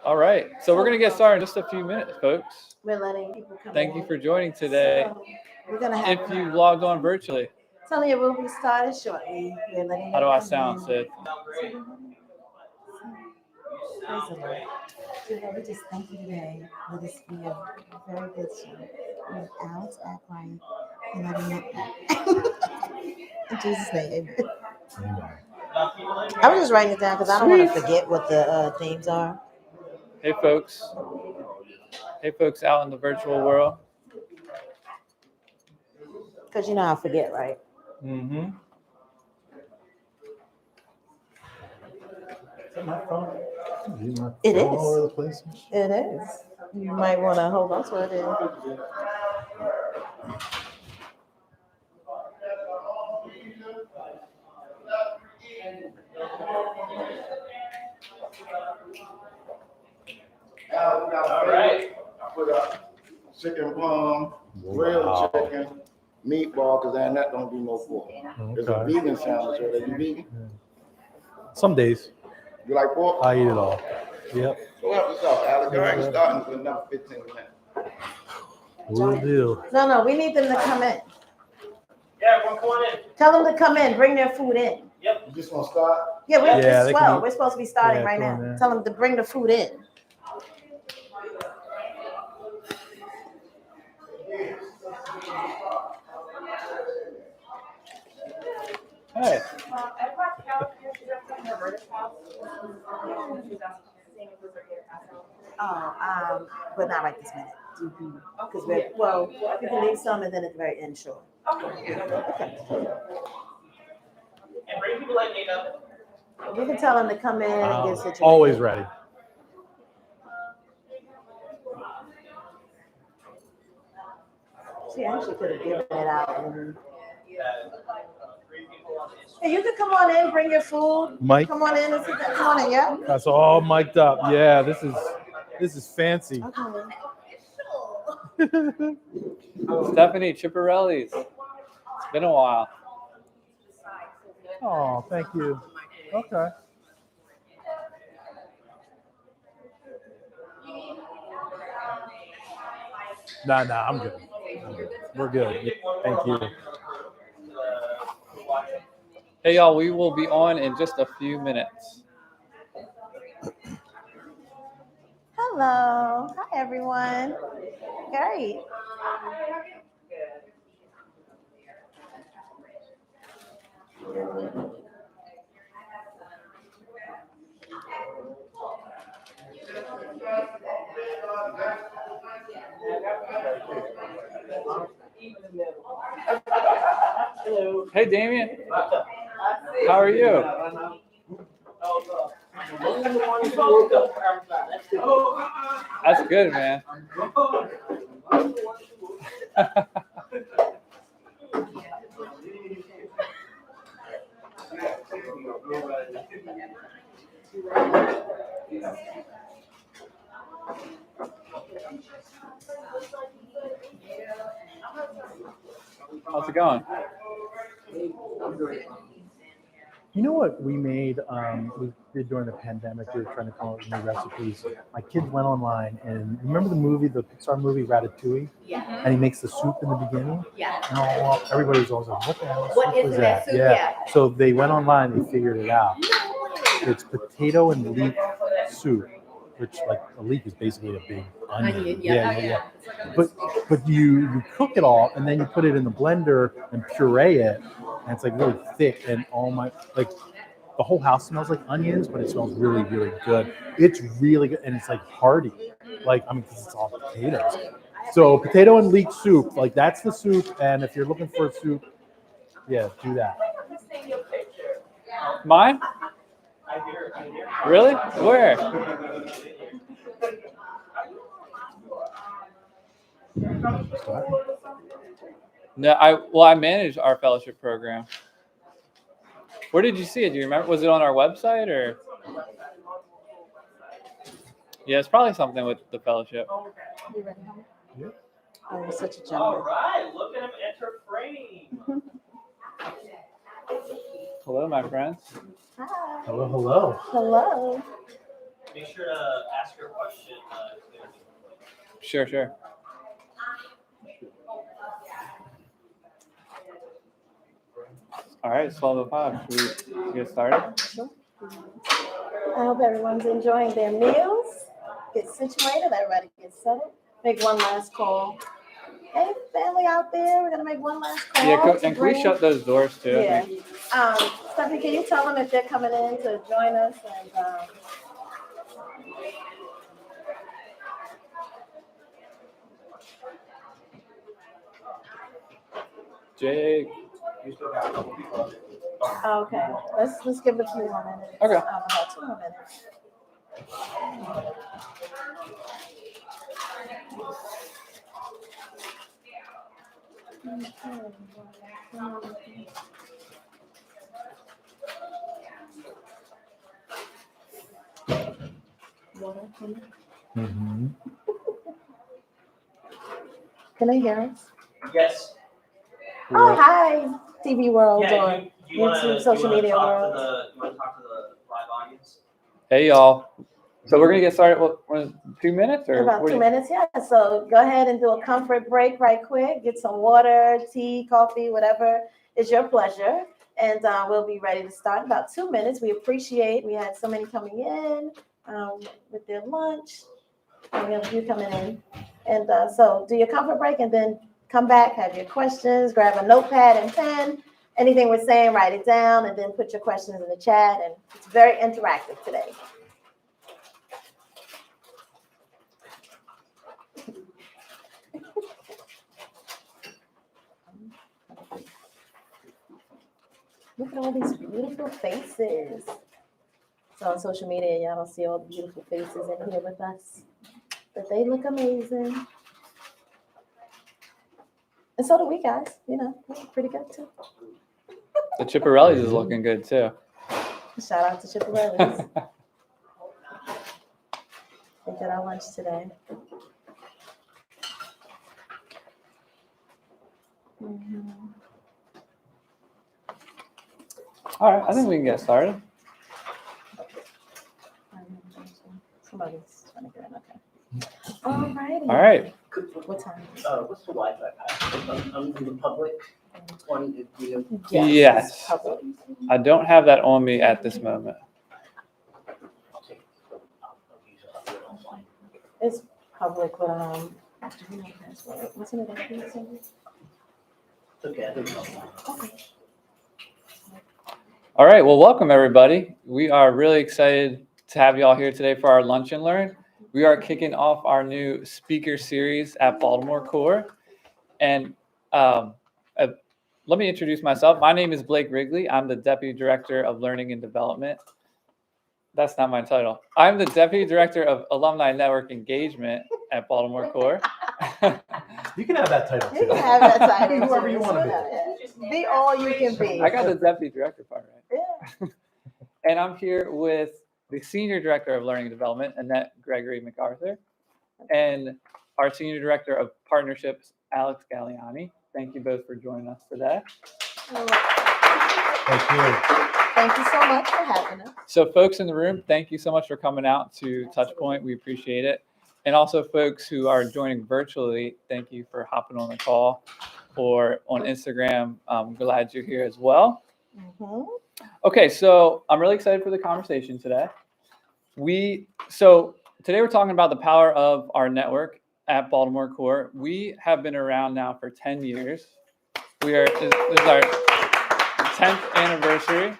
All right, so we're going to get started in just a few minutes, folks. We're letting people come Thank in. you for joining today. So we're gonna have If you logged on virtually, telling you we'll be started shortly. We're letting how do I them come sound, in. Sid? Praise the Lord. Dear Lord, we just thank you today. Let this be a very good show. Let Alex act right and let Annette act. In Jesus' name, amen. I was just writing it down because I don't want to forget what the themes are. Hey, folks. Hey, folks out in the virtual world. Because you know I forget, right? Mm-hmm. It is. All over the place. It is. You might want to hold on to it. All right. I put up chicken plum, grilled chicken, meatball, because Annette don't do no pork. It's a vegan sandwich. Are you vegan? Some days. You like pork? I eat it all. Yep. So help yourself, Alex. I ain't starting for another 15 minutes. Will do. No, we need them to come in. Yeah, everyone come on in. Tell them to come in, bring their food in. Yep. You just want to start? Yeah, Yeah, it's they 12. can- We're supposed to be starting yeah, right come now. on there. Tell them to bring the food in. Hey. Oh, but not right this minute. Because we can leave some and then at the very end, sure. Okay. And bring people like me up. We can tell them to come in and get situated. Always ready. She actually could have given it out. Hey, you can come on in, bring your food. Mike? Come on in and sit down. Come on in, yeah? That's all mic'd up. Yeah, this is fancy. Okay. Stephanie Chipperelli's. It's been a while. Oh, thank you. Okay. Nah, I'm good. We're good. Thank you. Hey, y'all, we will be on in just a few minutes. Hello. Hi, everyone. Great. Hey, Damien. How are you? That's good, man. How's it going? You know what we made? We did during the pandemic. We were trying to come up with new recipes. My kids went online and remember the Pixar movie Ratatouille? Yeah. And he makes the soup in the beginning. Yeah. And everybody was always like, "What the hell What soup is was that that?" soup? Yeah. Yeah. So they went online. They figured it out. It's potato and leek soup, which like a leek is basically a big onion. Yeah. But you cook it all and then you put it in the blender and puree it, and it's like really thick and the whole house smells like onions, but it smells really, really good. It's really good, and it's like hearty. Because it's all potatoes. So potato and leek soup, like that's the soup. And if you're looking for a soup, yeah, do that. Mine? Really? Where? No, I manage our fellowship program. Where did you see it? Do you remember? Was it on our website or? Yeah, it's probably something with the fellowship. You ready, honey? Yeah. Oh, you're such a All gentleman. right, look at him enter frame. Hello, my friends. Hi. Hello. Hello. Make sure to ask your Sure. All right, it's 12:05. Should we get started? Sure. I hope everyone's enjoying their meals. Get situated, everybody get settled. Make one last call. Hey, family out there, we're gonna make one last call. Yeah, to and can we bring- shut those doors too? I Yeah. think? Stephanie, can you tell them if they're coming in to join us? And Jake. okay, let's give it a few more minutes. Okay. About 2 more minutes. Mm-hmm. Can they hear us? Yes. Oh, hi, TV World Yeah, or you wanna, YouTube, social media world. You wanna talk to the live audience? Hey, y'all. So we're gonna get started. What 2 minutes or About what 2 do you- minutes, yeah. So go ahead and do a comfort break right quick. Get some water, tea, coffee, whatever is your pleasure. And we'll be ready to start in about 2 minutes. We had so many coming in with their lunch. And we have a few coming in. And so do your comfort break and then come back, have your questions, grab a notepad and pen. Anything we're saying, write it down, and then put your questions in the chat. And it's very interactive today. Look at all these beautiful faces. So on social media, y'all don't see all the beautiful faces in here with us. But they look amazing. And so do we guys, we look pretty good too. The Chipperellis is looking good too. Shout out to Chipperellis. They did our lunch today. All right, I think we can get started. Somebody's trying to get in, okay. All righty. All right. What time? What's the Wi-Fi password? On the public one, if you. Yes. it's public. I don't have that on me at this moment. I'll use it offline. It's public, but do we know the password? What's in it? It's okay, I think it's offline. Okay. All right. Well, welcome everybody. We are really excited to have you all here today for our Lunch and Learn. We are kicking off our new speaker series at Baltimore Corps. And let me introduce myself. My name is Blake Wrigley. I'm the Deputy Director of Learning and Development. That's not my title. I'm the Deputy Director of Alumni Network Engagement at Baltimore Corps. You can have that title You too. can have that title. Be whoever you too. want to Yeah. Be all you can be. I got the Deputy Director part right. Yeah. And I'm here with the Senior Director of Learning and Development, Annette Gregory-McArthur, and our Senior Director of Partnerships, Alex Galiani. Thank you both for joining us today. Thank you. Thank you so much for having us. So folks in the room, thank you so much for coming out to Touchpoint. We appreciate it. And also folks who are joining virtually, thank you for hopping on the call or on Instagram. I'm glad you're here as well. Mm-hmm. Okay, so I'm really excited for the conversation today. So today we're talking about the power of our network at Baltimore Corps. We have been around now for 10 years. This is our 10th anniversary.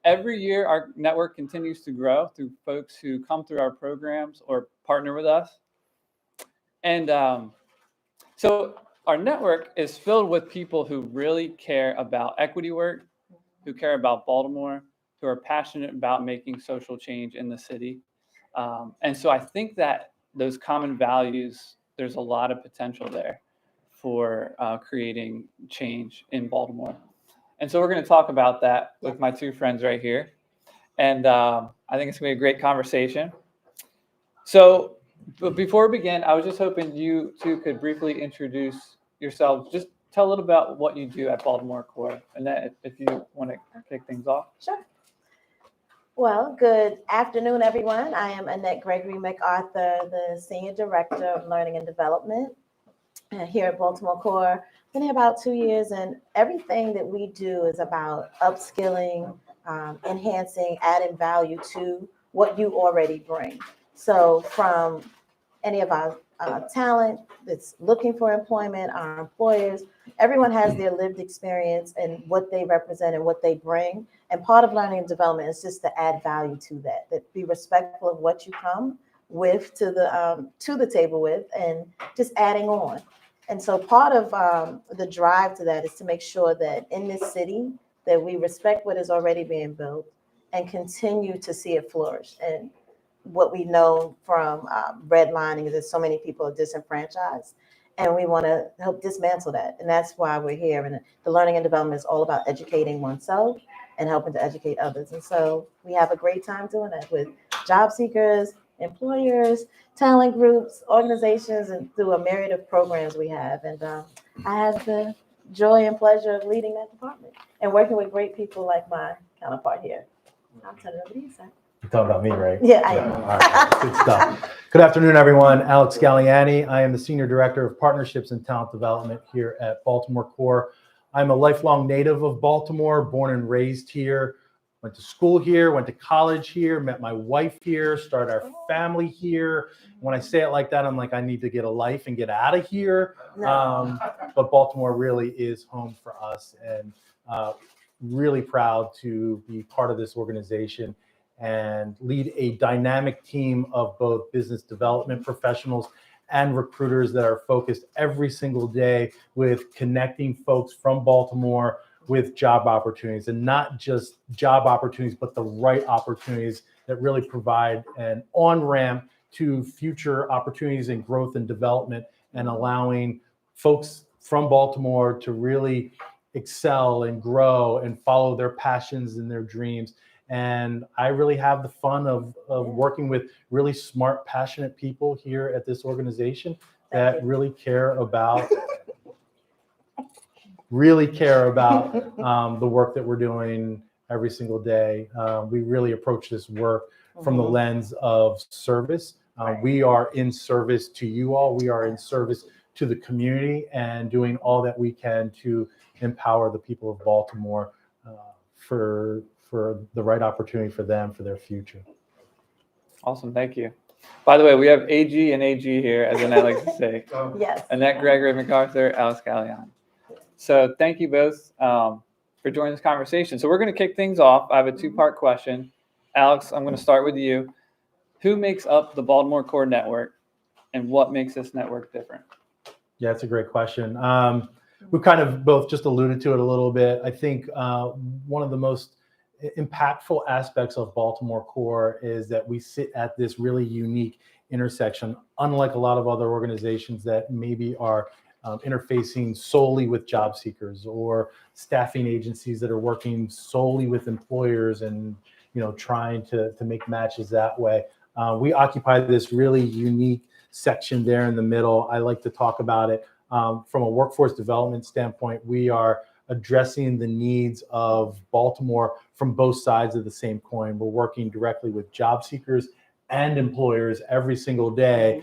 Every year, our network continues to grow through folks who come through our programs or partner with us. And so our network is filled with people who really care about equity work, who care about Baltimore, who are passionate about making social change in the city. And so I think that those common values, there's a lot of potential there for creating change in Baltimore. And so we're going to talk about that with my two friends right here. And I think it's going to be a great conversation. So but before we begin, I was just hoping you two could briefly introduce yourselves. Just tell a little about what you do at Baltimore Corps. And that if you want to kick things off. Sure. Well, good afternoon, everyone. I am Annette Gregory-McArthur, the Senior Director of Learning and Development here at Baltimore Corps. Been here about 2 years, and everything that we do is about upskilling, enhancing, adding value to what you already bring. So from any of our talent that's looking for employment, our employers, everyone has their lived experience and what they represent and what they bring. And part of learning and development is just to add value to that be respectful of what you come with to the table with, and just adding on. And so part of the drive to that is to make sure that in this city that we respect what is already being built and continue to see it flourish. And what we know from redlining is that so many people are disenfranchised, and we want to help dismantle that. And that's why we're here. And the learning and development is all about educating oneself and helping to educate others. And so we have a great time doing that with job seekers, employers, talent groups, organizations, and through a myriad of programs we have. And I have the joy and pleasure of leading that department and working with great people like my counterpart here. I'll turn it over to you, sir. You're talking about me, right? Yeah, I am. All right, good stuff. Good afternoon, everyone. Alex Galiani. I am the Senior Director of Partnerships and Talent Development here at Baltimore Corps. I'm a lifelong native of Baltimore, born and raised here. Went to school here, went to college here, met my wife here, started our family here. When I say it like that, I'm like, I need to get a life and get out of here. But Baltimore really is home for us, and really proud to be part of this organization and lead a dynamic team of both business development professionals and recruiters that are focused every single day with connecting folks from Baltimore with job opportunities, and not just job opportunities, but the right opportunities that really provide an on-ramp to future opportunities and growth and development, and allowing folks from Baltimore to really excel and grow and follow their passions and their dreams. And I really have the fun of working with really smart, passionate people here at this organization that really care about the work that we're doing every single day. We really approach this work from the lens of service. We are in service to you all. We are in service to the community, and doing all that we can to empower the people of Baltimore for the right opportunity for them, for their future. Awesome, thank you. By the way, we have AG and AG here, as Annette likes to say. Yes. Annette Gregory-McArthur, Alex Galiani. So thank you both for joining this conversation. So we're going to kick things off. I have a two-part question. Alex, I'm going to start with you. Who makes up the Baltimore Corps Network, and what makes this network different? Yeah, that's a great question. We've kind of both just alluded to it a little bit. I think one of the most impactful aspects of Baltimore Corps is that we sit at this really unique intersection, unlike a lot of other organizations that maybe are interfacing solely with job seekers, or staffing agencies that are working solely with employers and trying to make matches that way. We occupy this really unique section there in the middle. I like to talk about it from a workforce development standpoint. We are addressing the needs of Baltimore from both sides of the same coin. We're working directly with job seekers and employers every single day.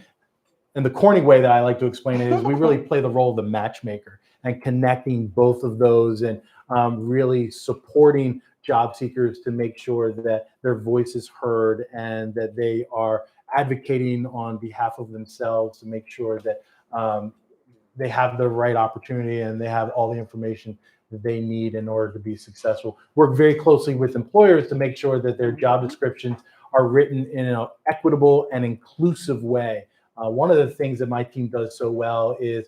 And the corny way that I like to explain it is we really play the role of the matchmaker and connecting both of those, and really supporting job seekers to make sure that their voice is heard and that they are advocating on behalf of themselves to make sure that they have the right opportunity and they have all the information that they need in order to be successful. Work very closely with employers to make sure that their job descriptions are written in an equitable and inclusive way. One of the things that my team does so well is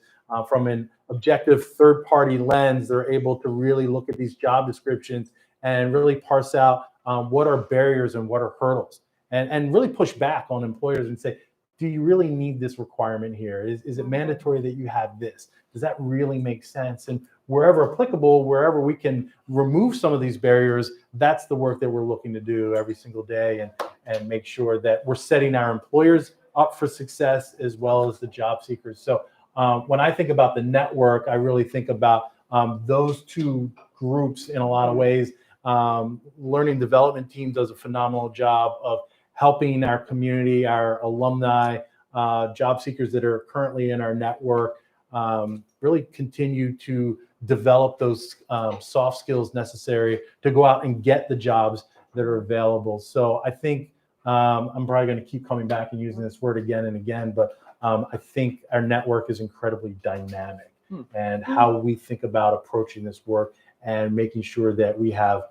from an objective third-party lens, they're able to really look at these job descriptions and really parse out what are barriers and what are hurdles, and really push back on employers and say, do you really need this requirement here? Is it mandatory that you have this? Does that really make sense? And wherever applicable, wherever we can remove some of these barriers, that's the work that we're looking to do every single day, and make sure that we're setting our employers up for success as well as the job seekers. So when I think about the network, I really think about those two groups in a lot of ways. Learning development team does a phenomenal job of helping our community, our alumni, job seekers that are currently in our network, really continue to develop those soft skills necessary to go out and get the jobs that are available. So I think I'm probably going to keep coming back and using this word again and again, but I think our network is incredibly dynamic, and how we think about approaching this work and making sure that we have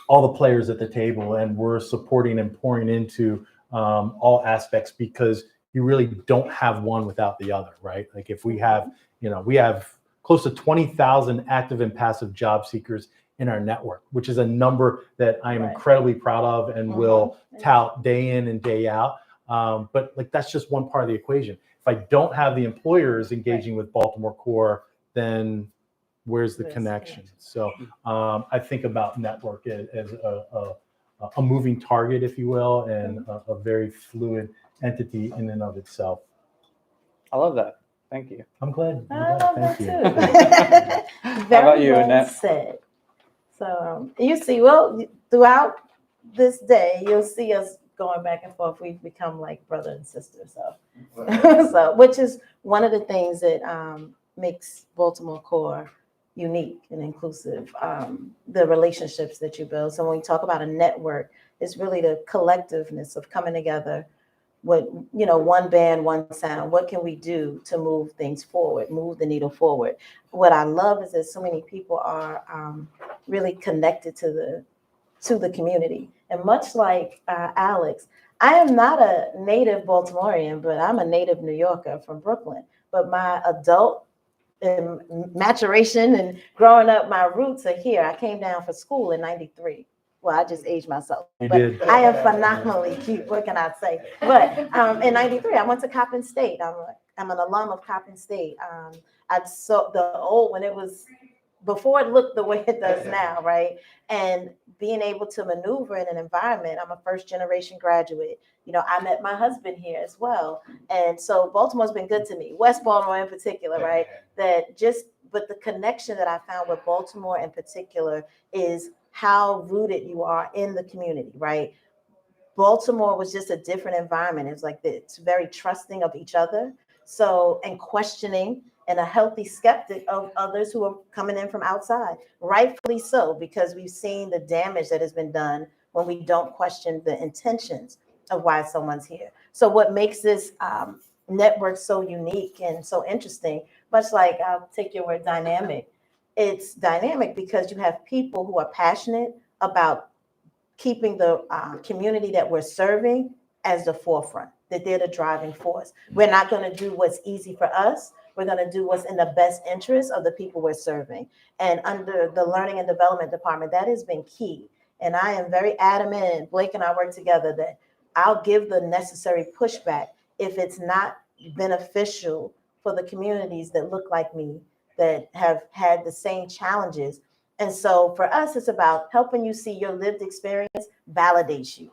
all the players at the table and we're supporting and pouring into all aspects, because you really don't have one without the other, right? Like if we have, we have close to 20,000 active and passive job seekers in our network, which is a number that I am incredibly proud of and will tout day in and day out. But like, that's just one part of the equation. If I don't have the employers engaging with Baltimore Corps, then where's the connection? So I think about network as a moving target, if you will, and a very fluid entity in and of itself. I love that. Thank you. I'm glad. I love that Thank too. How Very about you, well Annette? said. So you see, well, throughout this day, you'll see us going back and forth. We've become like brother and sister. So which is one of the things that makes Baltimore Corps unique and inclusive. The relationships that you build. So when we talk about a network, it's really the collectiveness of coming together with, one band, one sound. What can we do to move things forward, move the needle forward? What I love is that so many people are really connected to the community. And much like Alex, I am not a native Baltimorean, but I'm a native New Yorker from Brooklyn. But my adult maturation and growing up, my roots are here. I came down for school in '93. Well, I just aged myself. You but did. I am phenomenally cute. What can I say? But in '93, I went to Coppin State. I'm an alum of Coppin State. I saw the old when it was before it looked the way it does now, right? And being able to maneuver in an environment. I'm a first generation graduate. I met my husband here as well. And so Baltimore's been good to me. West Baltimore in particular, right? But the connection that I found with Baltimore in particular is how rooted you are in the community, right? Baltimore was just a different environment. It's like it's very trusting of each other. So, and questioning, and a healthy skeptic of others who are coming in from outside. Rightfully so, because we've seen the damage that has been done when we don't question the intentions of why someone's here. So what makes this network so unique and so interesting, much like I'll take your word dynamic, it's dynamic because you have people who are passionate about keeping the community that we're serving as the forefront, that they're the driving force. We're not going to do what's easy for us. We're going to do what's in the best interest of the people we're serving. And under the Learning and Development Department, that has been key. And I am very adamant, and Blake and I work together, that I'll give the necessary pushback if it's not beneficial for the communities that look like me, that have had the same challenges. And so for us, it's about helping you see your lived experience validates you,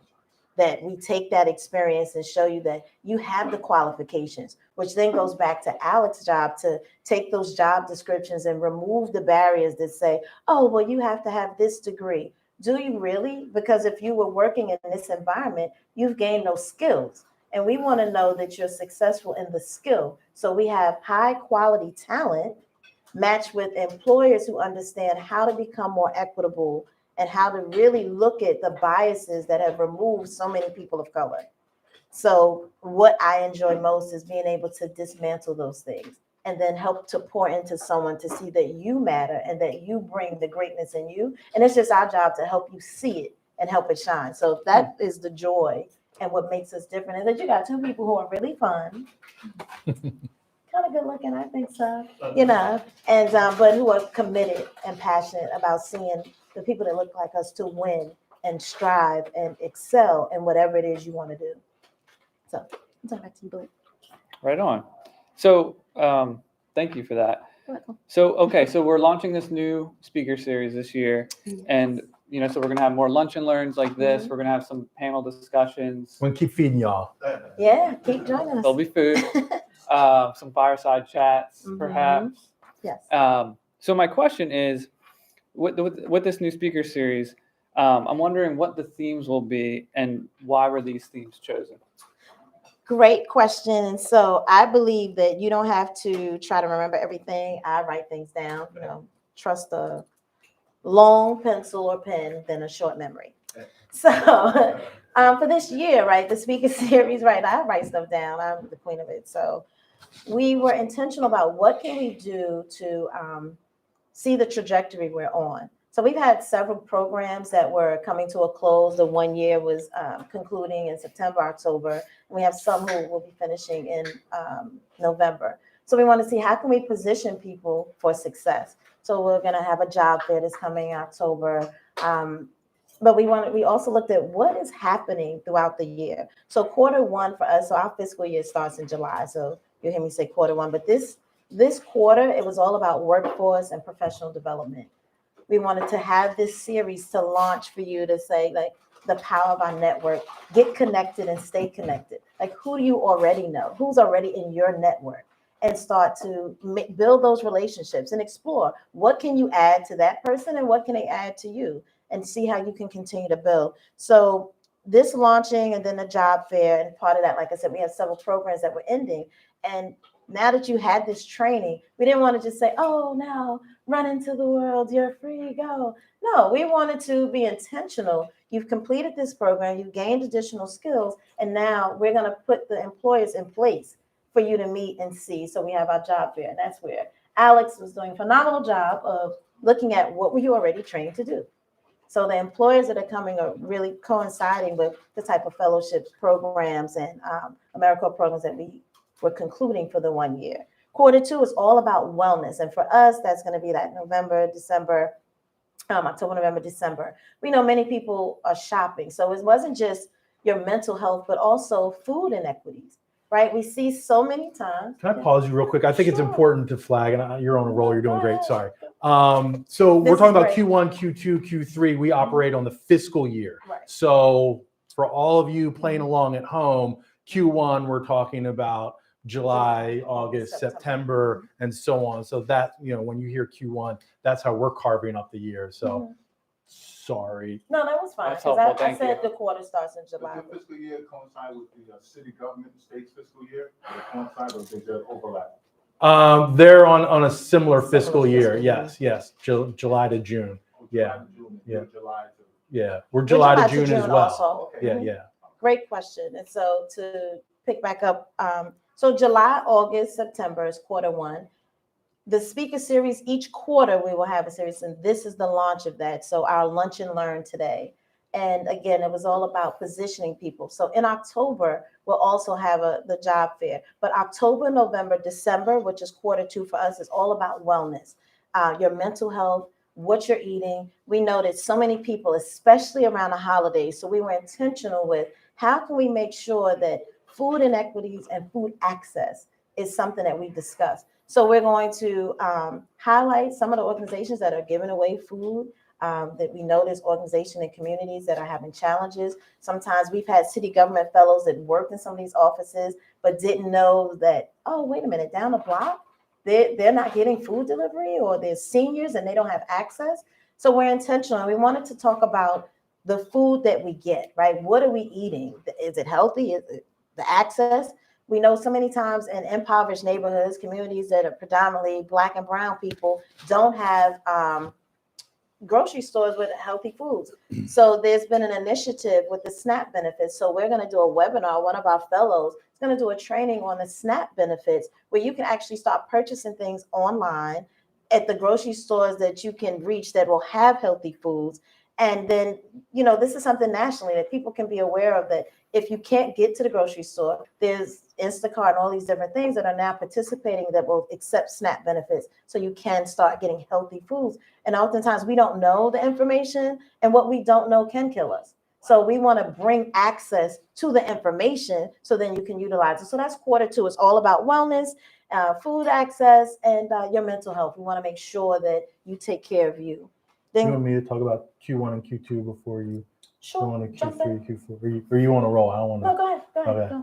that we take that experience and show you that you have the qualifications, which then goes back to Alex's job to take those job descriptions and remove the barriers that say, oh, well, you have to have this degree. Do you really? Because if you were working in this environment, you've gained those skills. And we want to know that you're successful in the skill. So we have high quality talent matched with employers who understand how to become more equitable and how to really look at the biases that have removed so many people of color. So what I enjoy most is being able to dismantle those things and then help to pour into someone to see that you matter and that you bring the greatness in you. And it's just our job to help you see it and help it shine. So that is the joy and what makes us different, is that you got two people who are really fun, kind of good looking, I think so, and but who are committed and passionate about seeing the people that look like us to win and strive and excel in whatever it is you want to do. So I'll talk back to you, Blake. Right on. So thank you for that. You're welcome. So we're launching this new speaker series this year, and so we're gonna have more lunch and learns like this. We're gonna have some panel discussions. We're gonna keep feeding y'all. Yeah, keep joining us. There'll be food, some fireside chats, perhaps. Yes. So my question is, with this new speaker series, I'm wondering what the themes will be and why were these themes chosen? Great question. And so I believe that you don't have to try to remember everything. I write things down, trust a long pencil or pen than a short memory. So for this year, right, the speaker series, right, I write stuff down. I'm the queen of it. So we were intentional about what can we do to see the trajectory we're on. So we've had several programs that were coming to a close. The 1 year was concluding in September, October, and we have some who will be finishing in November. So we want to see how can we position people for success. So we're going to have a job fair that's coming in October. But we also looked at what is happening throughout the year. So Q1 for us, so our fiscal year starts in July. So you'll hear me say Q1, but this quarter, it was all about workforce and professional development. We wanted to have this series to launch for you to say, like, the power of our network, get connected and stay connected. Like, who do you already know? Who's already in your network? And start to build those relationships and explore what can you add to that person and what can they add to you, and see how you can continue to build. So this launching and then the job fair, and part of that, like I said, we have several programs that were ending. And now that you had this training, we didn't want to just say, oh, now run into the world, you're free, go. No, we wanted to be intentional. You've completed this program, you've gained additional skills, and now we're going to put the employers in place for you to meet and see. So we have our job fair, and that's where Alex was doing a phenomenal job of looking at what were you already trained to do. So the employers that are coming are really coinciding with the type of fellowships programs and AmeriCorps programs that we're concluding for the 1 year. Q2 is all about wellness. And for us, that's going to be that November, December, October, November, December. We know many people are shopping. So it wasn't just your mental health, but also food inequities, right? We see so many times. Can I pause you real quick? I think it's important to flag, and you're on a roll. You're doing great. Sorry. So we're talking about Q1, Q2, Q3. We operate on the fiscal year. Right. So for all of you playing along at home, Q1, we're talking about July, August, September, and so on. So that, when you hear Q1, that's how we're carving up the year. So sorry. No, that was fine. That's Because helpful. I Thank said you. the quarter starts in July. Does your fiscal year coincide with the city government and state's fiscal year? Do they coincide, or do they overlap? They're on a similar fiscal year. Yes. July to June. Yeah. July to Yeah. We're July to June as well. Also. okay. Yeah. Great question. And so to pick back up, so July, August, September is Q1. The speaker series, each quarter we will have a series, and this is the launch of that. So our lunch and learn today. And again, it was all about positioning people. So in October, we'll also have the job fair. But October, November, December, which is Q2 for us, is all about wellness, your mental health, what you're eating. We know that so many people, especially around the holidays, so we were intentional with how can we make sure that food inequities and food access is something that we discuss. So we're going to highlight some of the organizations that are giving away food, that we know there's organizations and communities that are having challenges. Sometimes we've had city government fellows that worked in some of these offices, but didn't know that, oh, wait a minute, down the block, they're not getting food delivery, or there's seniors and they don't have access. So we're intentional. We wanted to talk about the food that we get, right? What are we eating? Is it healthy? Is it the access? We know so many times in impoverished neighborhoods, communities that are predominantly Black and brown people don't have grocery stores with healthy foods. So there's been an initiative with the SNAP benefits. So we're going to do a webinar. One of our fellows is going to do a training on the SNAP benefits, where you can actually start purchasing things online at the grocery stores that you can reach that will have healthy foods. And then, this is something nationally that people can be aware of, that if you can't get to the grocery store, there's Instacart and all these different things that are now participating that will accept SNAP benefits. So you can start getting healthy foods. And oftentimes we don't know the information, and what we don't know can kill us. So we want to bring access to the information so then you can utilize it. So that's Q2. It's all about wellness, food access, and your mental health. We want to make sure that you take care of you. Then, You want me to talk about Q1 and Q2 before you go on to jump in. Q3, Q4? Or you want to roll? I don't want to. No, go ahead. Okay.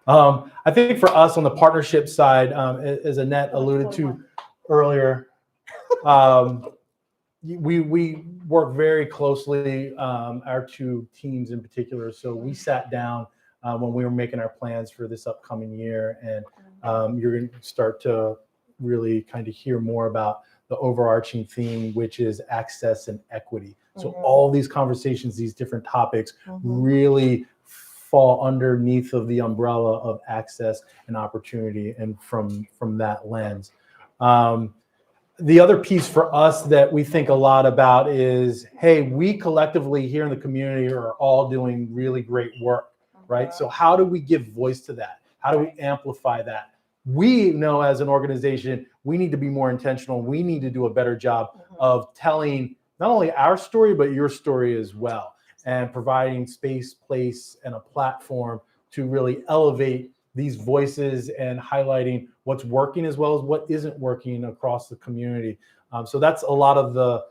Go. I think for us on the partnership side, as Annette alluded to earlier, we work very closely, our two teams in particular. So we sat down when we were making our plans for this upcoming year, and you're going to start to really kind of hear more about the overarching theme, which is access and equity. So all these conversations, these different topics really fall underneath of the umbrella of access and opportunity, and from that lens. The other piece for us that we think a lot about is, hey, we collectively here in the community are all doing really great work, right? So how do we give voice to that? How do we amplify that? We know as an organization, we need to be more intentional. We need to do a better job of telling not only our story, but your story as well, and providing space, place, and a platform to really elevate these voices and highlighting what's working as well as what isn't working across the community. So that's a lot of the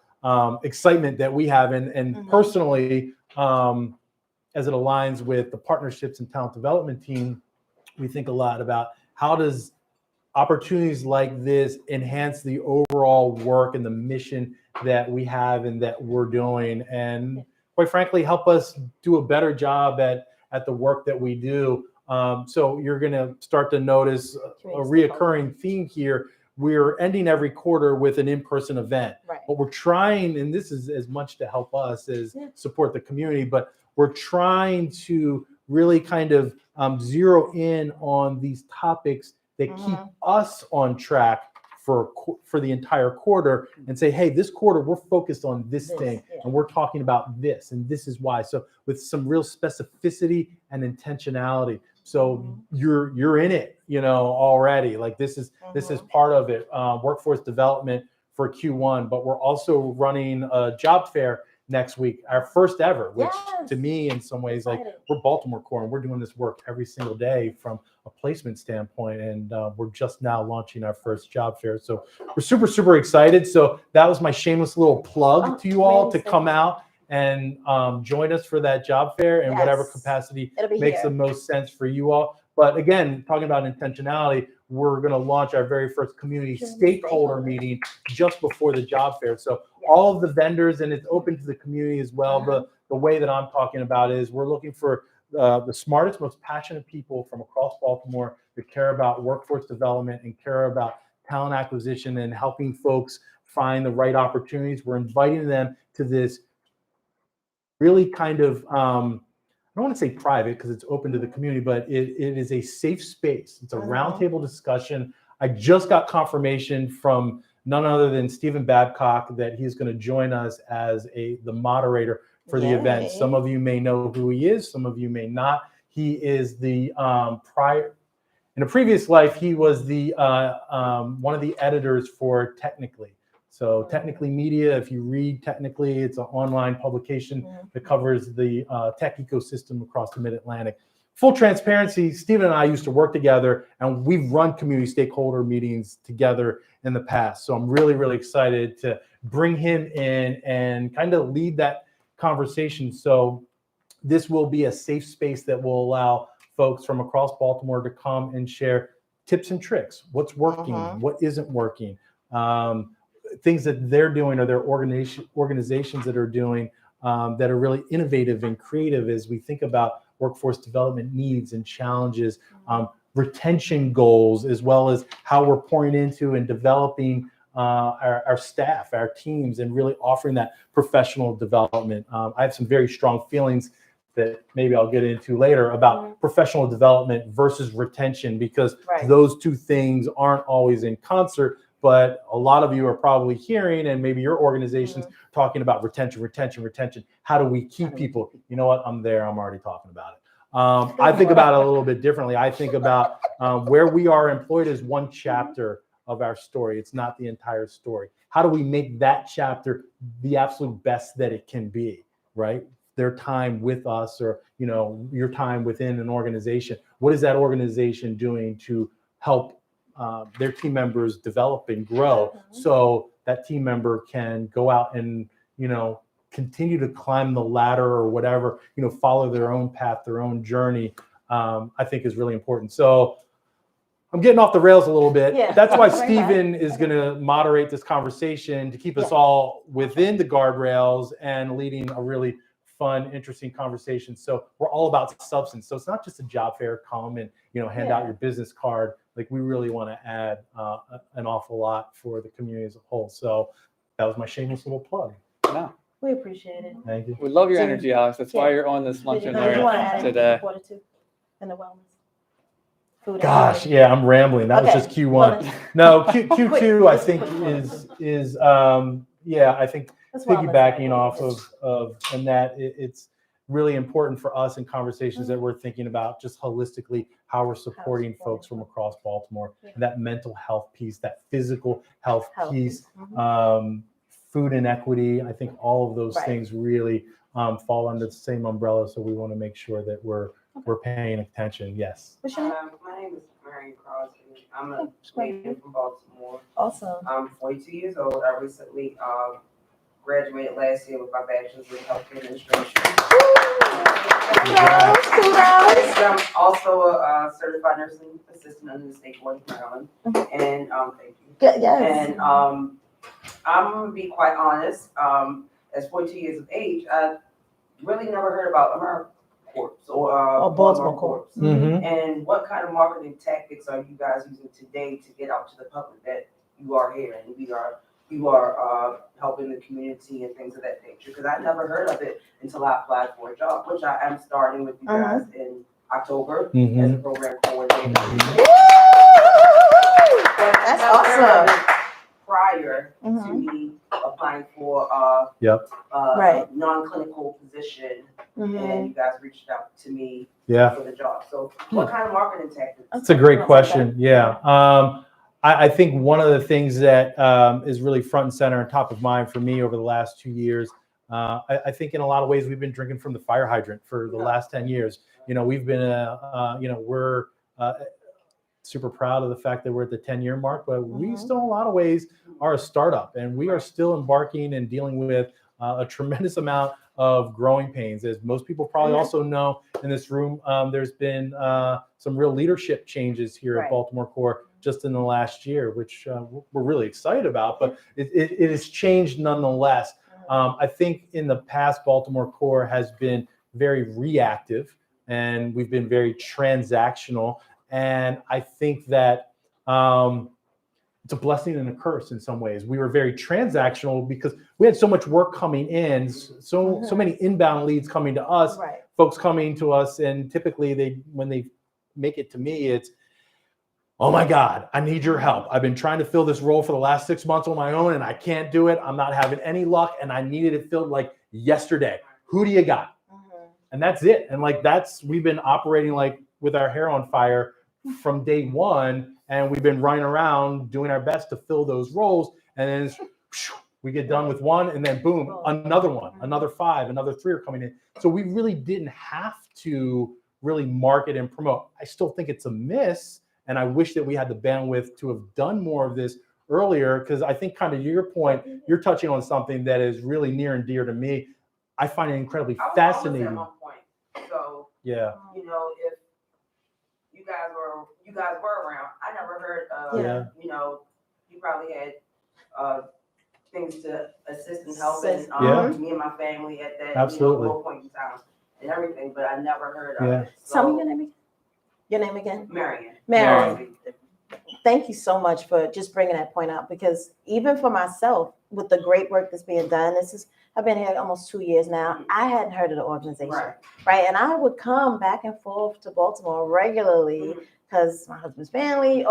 excitement that we have. And personally, as it aligns with the partnerships and talent development team, we think a lot about how does opportunities like this enhance the overall work and the mission that we have and that we're doing, and quite frankly, help us do a better job at the work that we do. So you're going to start to notice a reoccurring theme here. We're ending every quarter with an in-person event, but we're trying, and this is as much to help us as support the community, but we're trying to really kind of zero in on these topics that keep us on track for the entire quarter, and say, hey, this quarter we're focused on this thing, and we're talking about this, and this is why. So with some real specificity and intentionality. So you're in it, already. Like this is part of it. Workforce development for Q1, but we're also running a job fair next week, our first ever, which to me in some ways, like, we're Baltimore Corps and we're doing this work every single day from a placement standpoint, and we're just now launching our first job fair. So we're super, super excited. So that was my shameless little plug to you all to come out and join us for that job fair in whatever capacity makes the most sense for you all. But again, talking about intentionality, we're going to launch our very first community stakeholder meeting just before the job fair. So all of the vendors, and it's open to the community as well. The way that I'm talking about is we're looking for the smartest, most passionate people from across Baltimore that care about workforce development and care about talent acquisition and helping folks find the right opportunities. We're inviting them to this really kind of, I don't want to say private because it's open to the community, but it is a safe space. It's a roundtable discussion. I just got confirmation from none other than Stephen Babcock that he's going to join us as the moderator for the event. Some of you may know who he is. Some of you may not. He is the in a previous life, he was the one of the editors for Technically. So Technically Media, if you read Technically, it's an online publication that covers the tech ecosystem across the Mid-Atlantic. Full transparency, Stephen and I used to work together, and we've run community stakeholder meetings together in the past. So I'm really, really excited to bring him in and kind of lead that conversation. So this will be a safe space that will allow folks from across Baltimore to come and share tips and tricks. What's working, what isn't working, things that they're doing or their organizations that are doing that are really innovative and creative as we think about workforce development needs and challenges, retention goals, as well as how we're pouring into and developing our staff, our teams, and really offering that professional development. I have some very strong feelings that maybe I'll get into later about professional development versus retention, because those two things aren't always in concert. But a lot of you are probably hearing, and maybe your organization's talking about retention. How do we keep people? You know what? I'm there. I'm already talking about it. I think about it a little bit differently. I think about where we are employed as one chapter of our story. It's not the entire story. How do we make that chapter the absolute best that it can be, right? Their time with us, or, your time within an organization. What is that organization doing to help their team members develop and grow so that team member can go out and, continue to climb the ladder or whatever, follow their own path, their own journey, I think is really important. So I'm getting off the rails a little bit. Yeah. That's why Bring it Stephen is going to moderate this conversation to keep us all within the guardrails and leading a really fun, interesting conversation. So we're all about substance. So it's not just a job fair, come and hand out your business card. Like we really want to add an awful lot for the community as a whole. So that was my shameless little plug. No, We appreciate it. Thank you. we love your So- energy, Alex. That's why you're on this lunch Did and you want to learn add anything today. to quarter two and the wellness? Food and Gosh, wellness. yeah, I'm rambling. That was Okay. just Q1. No, Q2 I think is I think That's wellness, piggybacking right? off of Annette, it's really important for us in conversations that we're thinking about just holistically how we're supporting folks from across Baltimore, and that mental health piece, that physical health piece, food inequity. I think all of those things really fall under the same umbrella. So we want to make sure that we're paying attention. Yes. What's your name? My name is Marion Crosby. I'm a native from Baltimore. Awesome. I'm 42 years old. I recently graduated last year with my bachelor's in healthcare administration. Kudos. I'm also a certified nursing assistant under the State Board of Maryland. And thank you. Yes. And I'm gonna be quite honest. As 42 years of age, I really never heard about America Corps or Baltimore Corps. And what kind of marketing tactics are you guys using today to get out to the public that you are here and you are helping the community and things of that nature? Because I never heard of it until I applied for a job, which I am starting with you guys in October as a program coordinator. That's awesome. Prior to me applying for non-clinical position, and you guys reached out to me for the job. So what kind of marketing tactics? That's a great question. Yeah. I think one of the things that is really front and center and top of mind for me over the last 2 years, I think in a lot of ways we've been drinking from the fire hydrant for the last 10 years. We've been, we're super proud of the fact that we're at the 10-year mark, but we still in a lot of ways are a startup, and we are still embarking and dealing with a tremendous amount of growing pains. As most people probably also know in this room, there's been some real leadership changes here at Baltimore Corps just in the last year, which we're really excited about, but it has changed nonetheless. I think in the past, Baltimore Corps has been very reactive, and we've been very transactional. And I think that it's a blessing and a curse in some ways. We were very transactional because we had so much work coming in, so many inbound leads coming to us, folks coming to us, and typically when they make it to me, it's, oh my God, I need your help. I've been trying to fill this role for the last 6 months on my own, and I can't do it. I'm not having any luck, and I needed it filled like yesterday. Who do you got? And that's it. And we've been operating like with our hair on fire from day one, and we've been running around doing our best to fill those roles. And then we get done with one, and then boom, another one, another 5, another 3 are coming in. So we really didn't have to really market and promote. I still think it's a miss, and I wish that we had the bandwidth to have done more of this earlier, because I think kind of your point, you're touching on something that is really near and dear to me. I find it incredibly fascinating. At one point. So yeah. If you guys were around, I never heard of you probably had things to assist and help me and my family at that low point in time and everything, but I never heard of it. So, tell me your name again. Your name again? Marion. Thank you so much for just bringing that point out, because even for myself, with the great work that's being done, I've been here almost 2 years now. I hadn't heard of the organization, right? And I would come back and forth to Baltimore regularly because my husband's family,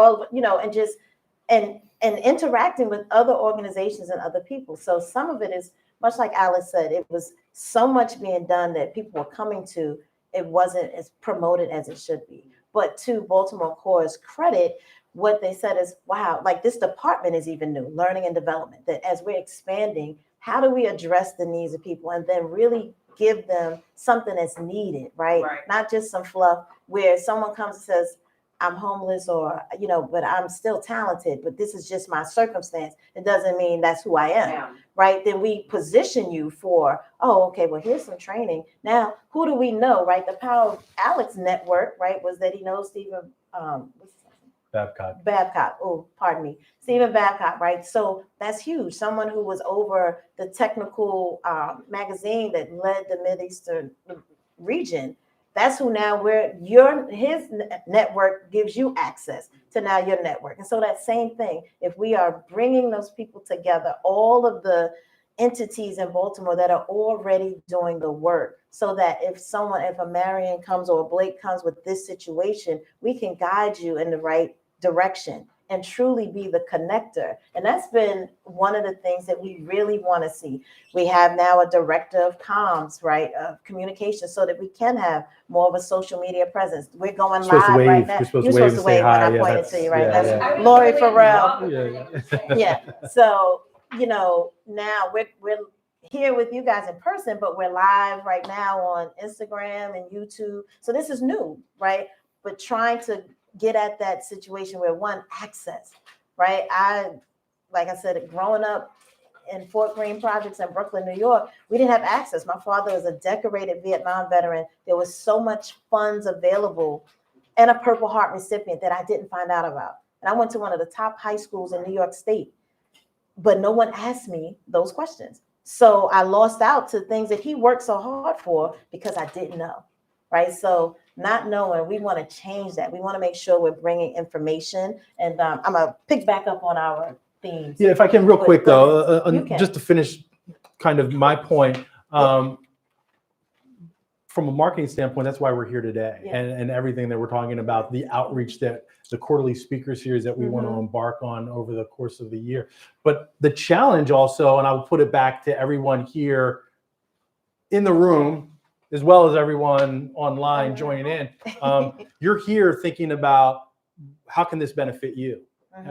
and interacting with other organizations and other people. So some of it is much like Alice said, it was so much being done that people were coming to. It wasn't as promoted as it should be. But to Baltimore Corps' credit, what they said is, wow, like this department is even new, learning and development, that as we're expanding, how do we address the needs of people and then really give them something that's needed, right? Not just some fluff where someone comes and says, I'm homeless or, but I'm still talented, but this is just my circumstance. It doesn't mean that's who I am, right? Then we position you for, oh, okay, well, here's some training. Now, who do we know, right? The power of Alex's network, right, was that he knows Stephen, Babcock. Oh, pardon me. Stephen Babcock, right? So that's huge. Someone who was over the technical magazine that led the Mideastern region. That's who now his network gives you access to now your network. And so that same thing, if we are bringing those people together, all of the entities in Baltimore that are already doing the work, so that if a Marion comes or a Blake comes with this situation, we can guide you in the right direction and truly be the connector. And that's been one of the things that we really want to see. We have now a director of comms, right, of communication, so that we can have more of a social media presence. We're going live right now. You're supposed to wave when I pointed to you, right? That's Lori Farrell. Yeah. So, now we're here with you guys in person, but we're live right now on Instagram and YouTube. So this is new, right? But trying to get at that situation where access, right? Like I said, growing up in Fort Greene projects in Brooklyn, New York, we didn't have access. My father was a decorated Vietnam veteran. There was so much funds available and a Purple Heart recipient that I didn't find out about. And I went to one of the top high schools in New York State, but no one asked me those questions. So I lost out to things that he worked so hard for because I didn't know, right? So not knowing, we want to change that. We want to make sure we're bringing information. And I'm going to pick back up on our themes. Yeah, if I can real quick, though, can. just to finish kind of my point. From a marketing standpoint, that's why we're here today. Yeah. And everything that we're talking about, the outreach, that the quarterly speaker series that we want to embark on over the course of the year. But the challenge also, and I will put it back to everyone here in the room, as well as everyone online joining in, you're here thinking about how can this benefit you?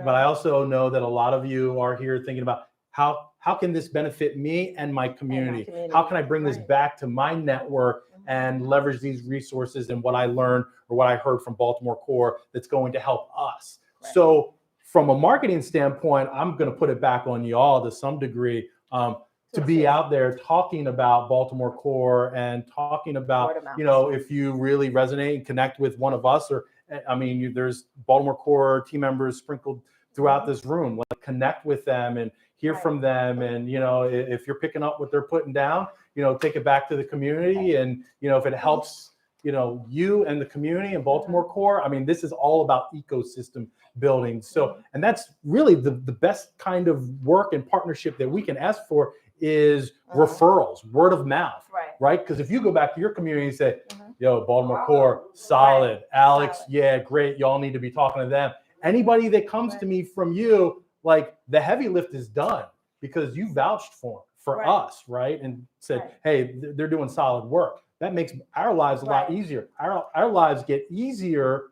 But I also know that a lot of you are here thinking about how can this benefit me and my community? How can I bring this back to my network and leverage these resources and what I learned or what I heard from Baltimore Corps that's going to help us? Right. So from a marketing standpoint, I'm going to put it back on y'all to some degree, to be out there talking about Baltimore Corps and talking about, if you really resonate and connect with one of us, or, there's Baltimore Corps team members sprinkled throughout this room. Like, connect with them and hear from them. And, if you're picking up what they're putting down, take it back to the community. And, if it helps, you and the community and Baltimore Corps, this is all about ecosystem building. So, and that's really the best kind of work and partnership that we can ask for is referrals, word of mouth, right? Because if you go back to your community and say, yo, Baltimore Corps, solid, Alex, yeah, great, y'all need to be talking to them. Anybody that comes to me from you, like, the heavy lift is done because you vouched for us, right? And said, hey, they're doing solid work. That makes our lives a lot easier. Our lives get easier.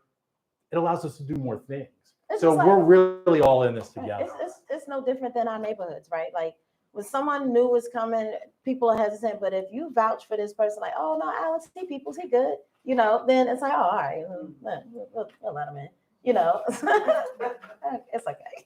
It allows us to do more things. So we're really all in this together. It's no different than our neighborhoods, right? Like, when someone new is coming, people are hesitant. But if you vouch for this person, like, oh no, Alex, he good, then it's like, oh, all right, we'll let him in. It's okay.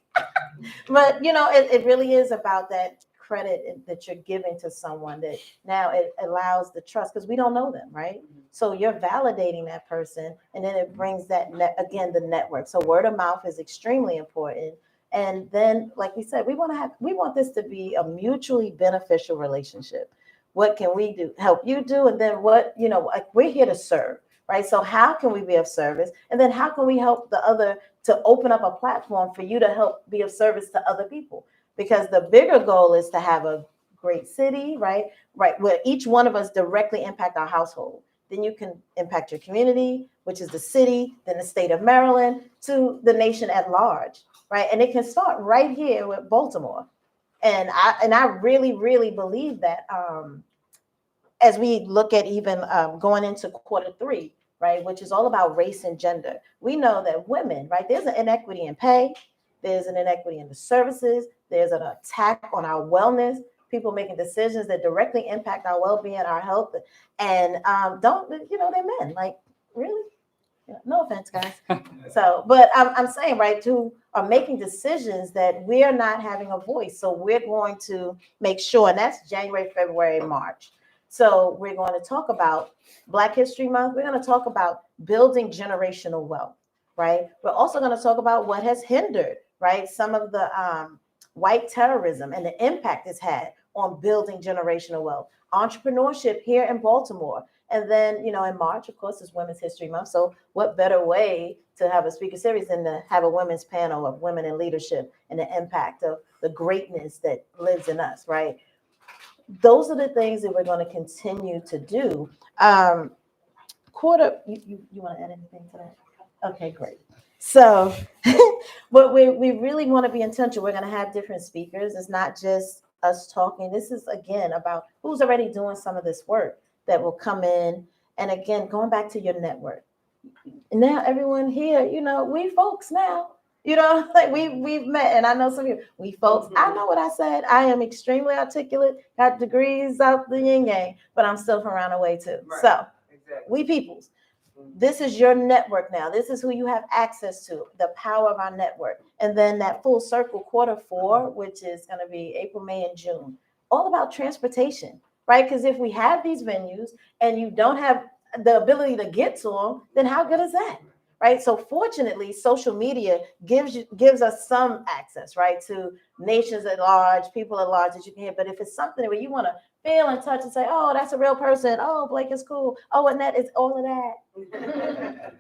But, it really is about that credit that you're giving to someone, that now it allows the trust, because we don't know them, right? So you're validating that person, and then it brings that, the network. So word of mouth is extremely important. And then, like we said, we want this to be a mutually beneficial relationship. What can we do? Help you do? And then what, we're here to serve. Right. So how can we be of service? And then how can we help the other to open up a platform for you to help be of service to other people? Because the bigger goal is to have a great city, right, where each one of us directly impact our household. Then you can impact your community, which is the city, then the state of Maryland, to the nation at large. Right. And it can start right here with Baltimore. And I really, really believe that as we look at even going into Q3, right, which is all about race and gender, we know that women, right, there's an inequity in pay, there's an inequity in the services, there's an attack on our wellness, people making decisions that directly impact our well-being, our health, and they're men, like, really? No offense, guys. So, but I'm saying, right, who are making decisions that we're not having a voice. So we're going to make sure, and that's January, February, March. So we're going to talk about Black History Month. We're going to talk about building generational wealth, right? We're also going to talk about what has hindered, right, some of the white terrorism and the impact it's had on building generational wealth, entrepreneurship here in Baltimore. And then, in March, of course, is Women's History Month. So what better way to have a speaker series than to have a women's panel of women in leadership and the impact of the greatness that lives in us, right? Those are the things that we're going to continue to do. You want to add anything to that? Okay, great. So, but we really want to be intentional. We're going to have different speakers. It's not just us talking. This is, again, about who's already doing some of this work that will come in. And again, going back to your network. Now, everyone here, we folks now, like we've met. And I know some of you, we folks, I know what I said. I am extremely articulate, got degrees out the yin yang, but I'm still from around the way too. Right. So, Exactly. we peoples. This is your network now. This is who you have access to, the power of our network. And then that full circle Q4, which is going to be April, May, and June, all about transportation, right? Because if we have these venues and you don't have the ability to get to them, then how good is that, right? So fortunately, social media gives us some access, right, to nations at large, people at large that you can hear. But if it's something where you want to feel and touch and say, oh, that's a real person. Oh, Blake is cool. Oh, Annette is all of that.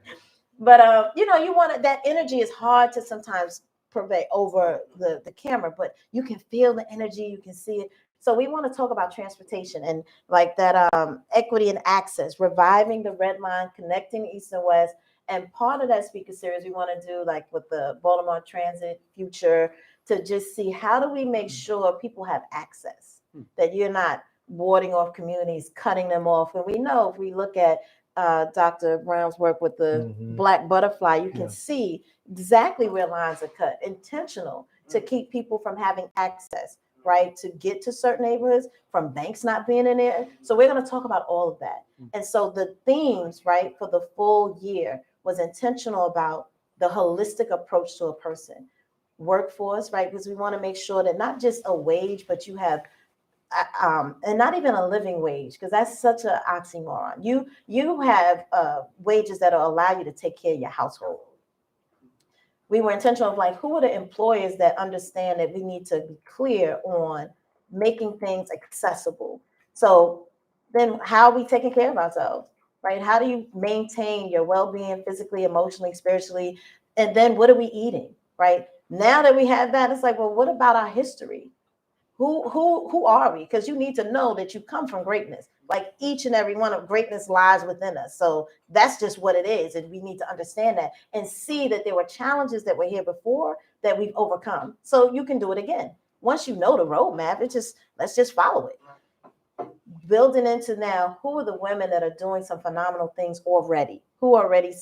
But, you want that energy is hard to sometimes pervade over the camera, but you can feel the energy. You can see it. So we want to talk about transportation and like that equity and access, reviving the red line, connecting East and West. And part of that speaker series we want to do like with the Baltimore Transit Future to just see how do we make sure people have access, that you're not warding off communities, cutting them off. And we know if we look at Dr. Brown's work with the black butterfly, you can see exactly where lines are cut, intentional to keep people from having access, right, to get to certain neighborhoods, from banks not being in there. So we're going to talk about all of that. And so the themes, right, for the full year was intentional about the holistic approach to a person, workforce, right, because we want to make sure that not just a wage, but you have and not even a living wage, because that's such an oxymoron. You have wages that will allow you to take care of your household. We were intentional of like, who are the employers that understand that we need to be clear on making things accessible? So then how are we taking care of ourselves, right? How do you maintain your well-being physically, emotionally, spiritually? And then what are we eating, right? Now that we have that, it's like, well, what about our history? Who are we? Because you need to know that you come from greatness. Like each and every one of greatness lies within us. So that's just what it is. And we need to understand that and see that there were challenges that were here before that we've overcome. So you can do it again. Once you know the roadmap, let's just follow it. Building into now, who are the women that are doing some phenomenal things already? Who are already,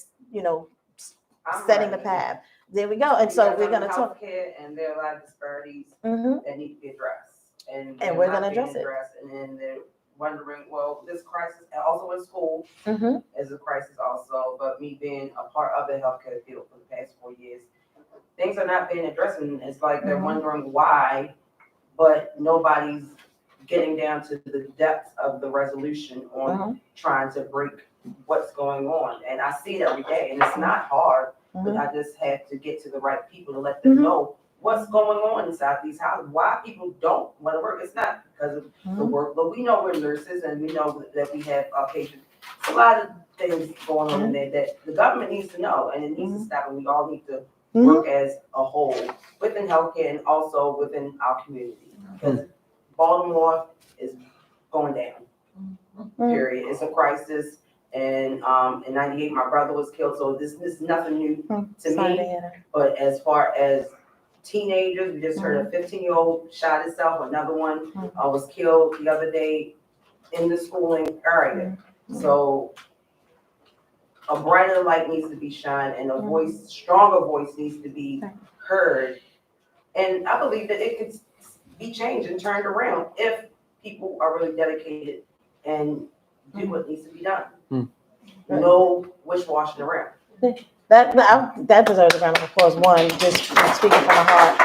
setting the path? There we go. And so we're going to talk. And there are a lot of disparities that need to be addressed. And we're going to address it. And then they're wondering, well, this crisis, and also in school is a crisis also, but me being a part of the healthcare field for the past 4 years, things are not being addressed. And it's like they're wondering why, but nobody's getting down to the depths of the resolution on trying to break what's going on. And I see it every day, and it's not hard. But I just have to get to the right people to let them know what's going on inside these houses, why people don't want to work. It's not because of the work, but we know we're nurses and we know that we have patients. It's a lot of things going on in there that the government needs to know, and it needs to stop, and we all need to work as a whole within healthcare and also within our community. Because Baltimore is going down, period. It's a crisis. And in '98, my brother was killed. So this is nothing new to me. But as far as teenagers, we just heard a 15-year-old shot himself. Another one was killed the other day in the schooling area. So a brighter light needs to be shined, and a voice, stronger voice needs to be heard. And I believe that it could be changed and turned around if people are really dedicated and do what needs to be done. No wish-washing around. That deserves a round of applause. One, just speaking from the heart,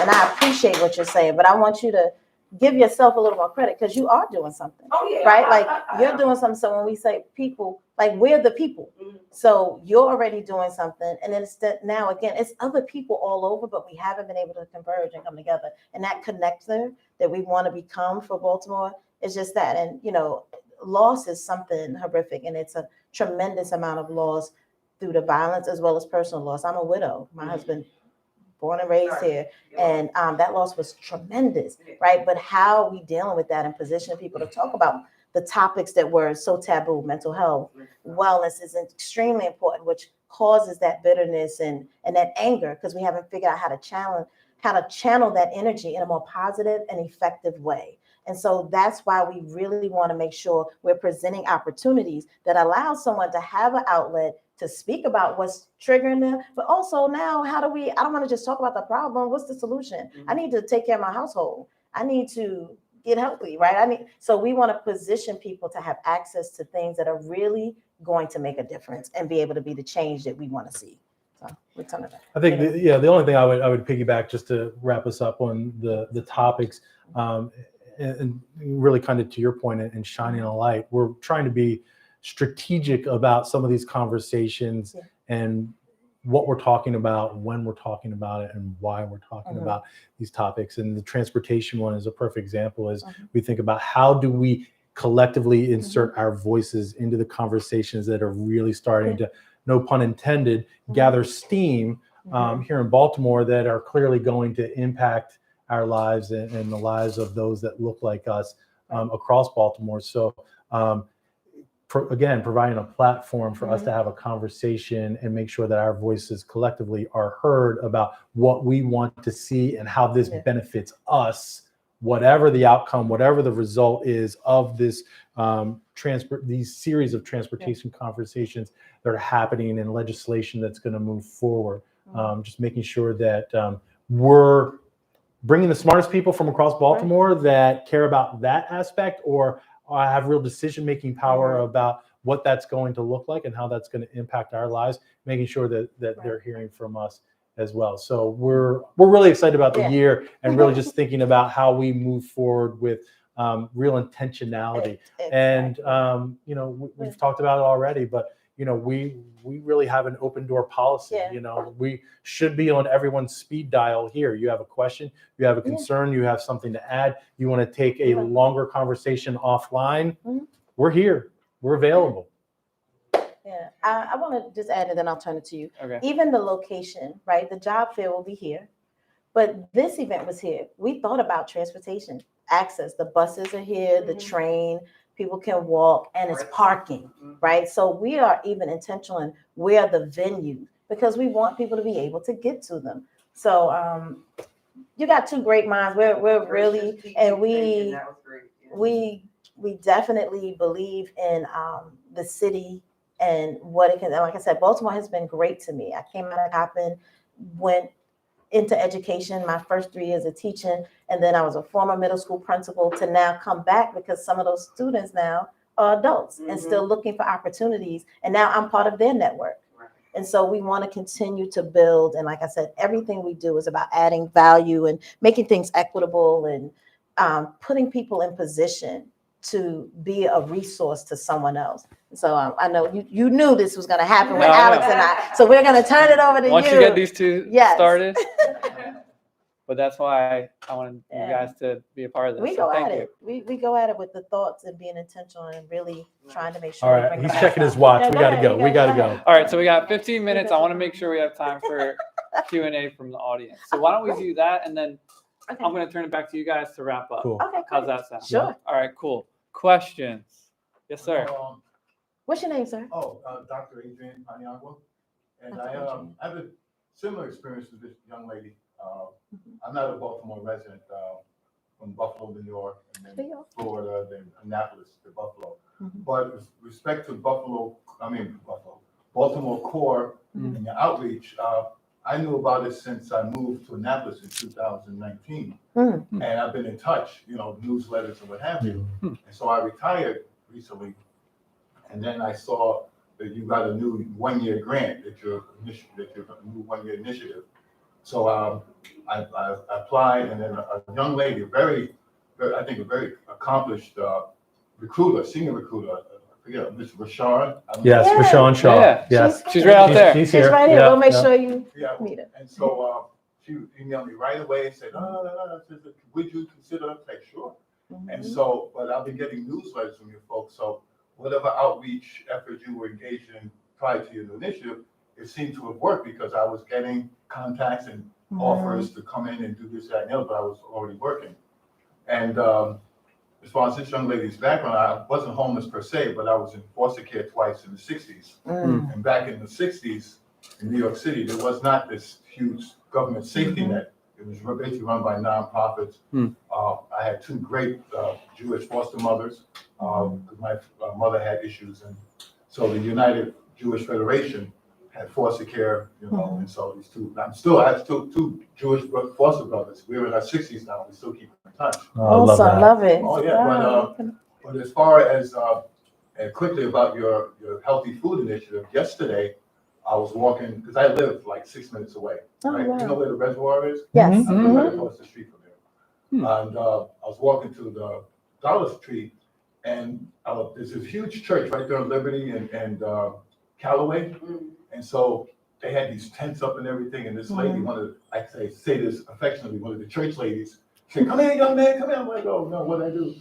and I appreciate what you're saying, but I want you to give yourself a little more credit because you are doing something. Oh yeah, right? Like you're doing something. So when we say people, Like we're the people. So you're already doing something. And then it's that now again, it's other people all over, but we haven't been able to converge and come together. And that connector that we want to become for Baltimore is just that. And, you know, loss is something horrific, and it's a tremendous amount of loss through the violence as well as personal loss. I'm a widow. My husband born and raised here, and that loss was tremendous, right? But how are we dealing with that and positioning people to talk about the topics that were so taboo? Mental health, wellness is extremely important, which causes that bitterness and that anger, because we haven't figured out how to channel that energy in a more positive and effective way. And so that's why we really want to make sure we're presenting opportunities that allow someone to have an outlet to speak about what's triggering them, but also now I don't want to just talk about the problem. What's the solution? I need to take care of my household. I need to get healthy, right? So we want to position people to have access to things that are really going to make a difference and be able to be the change that we want to see. So we're talking about. I think the only thing I would piggyback, just to wrap us up on the topics, and really kind of to your point and shining a light, we're trying to be strategic about some of these conversations and what we're talking about, when we're talking about it, and why we're talking about these topics. And the transportation one is a perfect example as we think about how do we collectively insert our voices into the conversations that are really starting to, no pun intended, gather steam here in Baltimore that are clearly going to impact our lives and the lives of those that look like us across Baltimore. So again, providing a platform for us to have a conversation and make sure that our voices collectively are heard about what we want to see and how this benefits us, whatever the outcome, whatever the result is of this these series of transportation conversations that are happening and legislation that's going to move forward. Just making sure that we're bringing the smartest people from across Baltimore that care about that aspect or have real decision-making power about what that's going to look like and how that's going to impact our lives, making sure that they're hearing from us as well. So we're really excited about the year and really just thinking about how we move forward with real intentionality. And, you know, we've talked about it already, but, you know, we really have an open door policy. You know, we should be on everyone's speed dial here. You have a question, you have a concern, you have something to add, you want to take a longer conversation offline, we're here, we're available. Yeah, I want to just add, and then I'll turn it to you. Okay. Even the location, right? The job fair will be here, but this event was here. We thought about transportation access. The buses are here, the train, people can walk, and it's parking, right? So we are even intentional in where the venue, because we want people to be able to get to them. So you got two great minds. We're really, and we definitely believe in the city and what it can. Like I said, Baltimore has been great to me. I came out of Coppin, went into education, my first 3 years of teaching, and then I was a former middle school principal to now come back because some of those students now are adults and still looking for opportunities. And now I'm part of their network. And so we want to continue to build. And like I said, everything we do is about adding value and making things equitable and putting people in position to be a resource to someone else. So I know you knew this was going to happen with Alex and I. So we're going to turn it over to you. Once you get these two started. But that's why I wanted you guys to be a part of this. We go at it. We go at it with the thoughts and being intentional and really trying to make sure. All right, he's checking his watch. We got to go. We got to go. All right, so we got 15 minutes. I want to make sure we have time for Q&A from the audience. So why don't we do that, and then I'm going to turn it back to you guys to wrap up. Cool. Okay. How's that sound? Sure. All right, cool. Questions? Yes, sir. What's your name, sir? Dr. Adrian Paniagua. And I have a similar experience with this young lady. I'm not a Baltimore resident, from Buffalo, New York, and then Florida, then Annapolis to Buffalo. But with respect to Baltimore Corps and the outreach, I knew about it since I moved to Annapolis in 2019. And I've been in touch, newsletters and what have you. And so I retired recently. And then I saw that you got a new 1-year grant that your new 1-year initiative. So I applied, and then a young lady, I think a very accomplished recruiter, senior recruiter, forget, Miss Rashawn. Yes, Yeah. Rashawn Shaw. Yeah. Yes. She's right out there. She's She's here. right here. Yeah, We'll make yeah. sure you Yeah, meet her. and so, she emailed me right away and said, would you consider, I'm like, sure. And so, but I've been getting newsletters from you folks, so whatever outreach effort you were engaged in prior to your initiative, it seemed to have worked because I was getting contacts and offers to come in and do this, that, and the other, but I was already working. And as far as this young lady's background, I wasn't homeless per se, but I was in foster care twice in the 60s. And back in the 60s in New York City, there was not this huge government safety net. It was basically run by nonprofits. I had two great Jewish foster mothers. My mother had issues, and so the United Jewish Federation had foster care, and so these two. I have two Jewish foster brothers. We're in our 60s now. We still keep in touch. Oh, I love Awesome, that. love it. Oh yeah, Wow. but as far as and quickly about your healthy food initiative, yesterday I was walking because I live like 6 minutes away. Oh, Right? wow. You know where the reservoir is? Yes. I live right across the street from there. And I was walking to the Dollar Tree, and there's this huge church right there on Liberty and Callaway. And so they had these tents up and everything. And this lady, I say this affectionately, one of the church ladies, said, "Come here, young man, come here." I'm like, "Oh no, what'd I do?"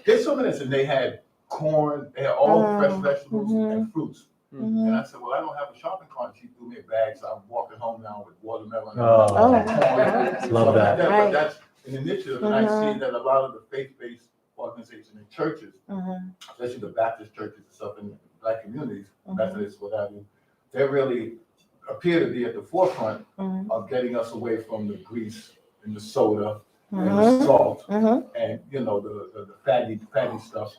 There's some of this, and they had corn, they had all fresh vegetables and fruits. And I said, "Well, I don't have a shopping cart." She threw me a bag, so I'm walking home now with watermelon. Oh, And love that. But that's an initiative, and I see that a lot of the faith-based organizations and churches, especially the Baptist churches and stuff in Black communities, Methodists, what have you, they really appear to be at the forefront of getting us away from the grease and the soda and the salt and the fatty stuff,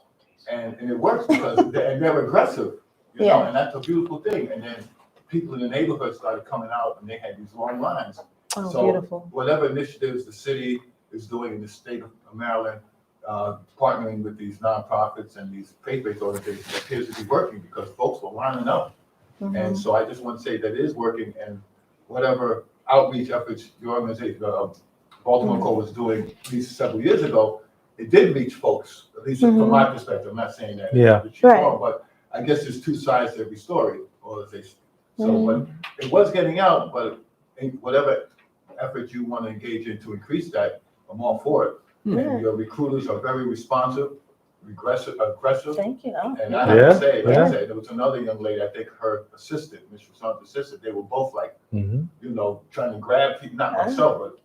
and it works because they're aggressive, and that's a beautiful thing. And then people in the neighborhood started coming out, and they had these long lines. Oh, So beautiful. whatever initiatives the city is doing in the state of Maryland, partnering with these nonprofits and these faith-based organizations, appears to be working because folks were lining up. And so I just want to say that it is working, and whatever outreach efforts your organization, Baltimore Corps, was doing at least several years ago, it did reach folks, at least from my perspective. I'm not saying that. Yeah. Right. But I guess there's two sides to every story, or as they say. So, but it was getting out, but whatever effort you want to engage in to increase that, I'm all for it. And your recruiters are very responsive, aggressive. Thank you. Oh, And I have to say, like I said, there was another young lady, I think her assistant, Miss Rashawn's assistant, they were both like, trying to grab people, not myself, but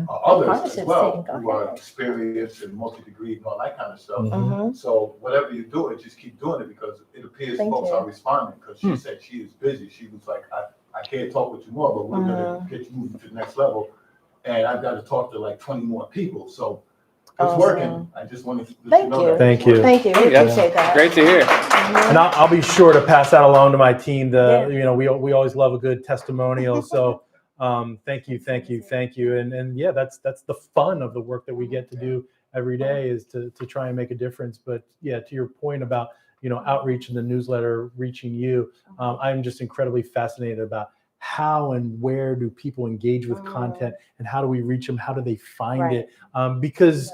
others as Partnerships well, team, who go are ahead. experienced and multi-degree and all that kind of stuff. So whatever you do, just keep doing it because it appears Thank folks you. are responding, because she said she is busy. She was like, I can't talk with you more, but we're gonna get you moving to the next level. And I've got to talk to like 20 more people. So it's working. I just wanted to let you know that. Thank you. Thank you. We Yeah. appreciate that. Great to hear. And I'll be sure to pass that along to my team. We always love a good testimonial. So thank you. And yeah, that's the fun of the work that we get to do every day, is to try and make a difference. But yeah, to your point about outreach and the newsletter reaching you, I'm just incredibly fascinated about how and where do people engage with content, and how do we reach them? How do they find it? Because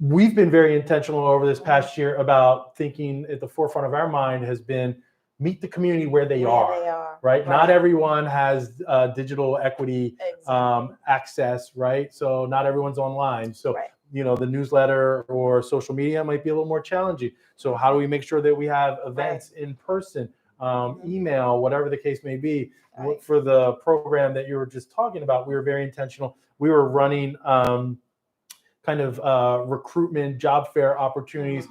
we've been very intentional over this past year about thinking at the forefront of our mind has been meet the community where they are. Right? Not everyone has digital equity access, right? So not everyone's online. So the newsletter or social media might be a little more challenging. So how do we make sure that we have events in person, email, whatever the case may be? For the program that you were just talking about, we were very intentional. We were running recruitment, job fair opportunities.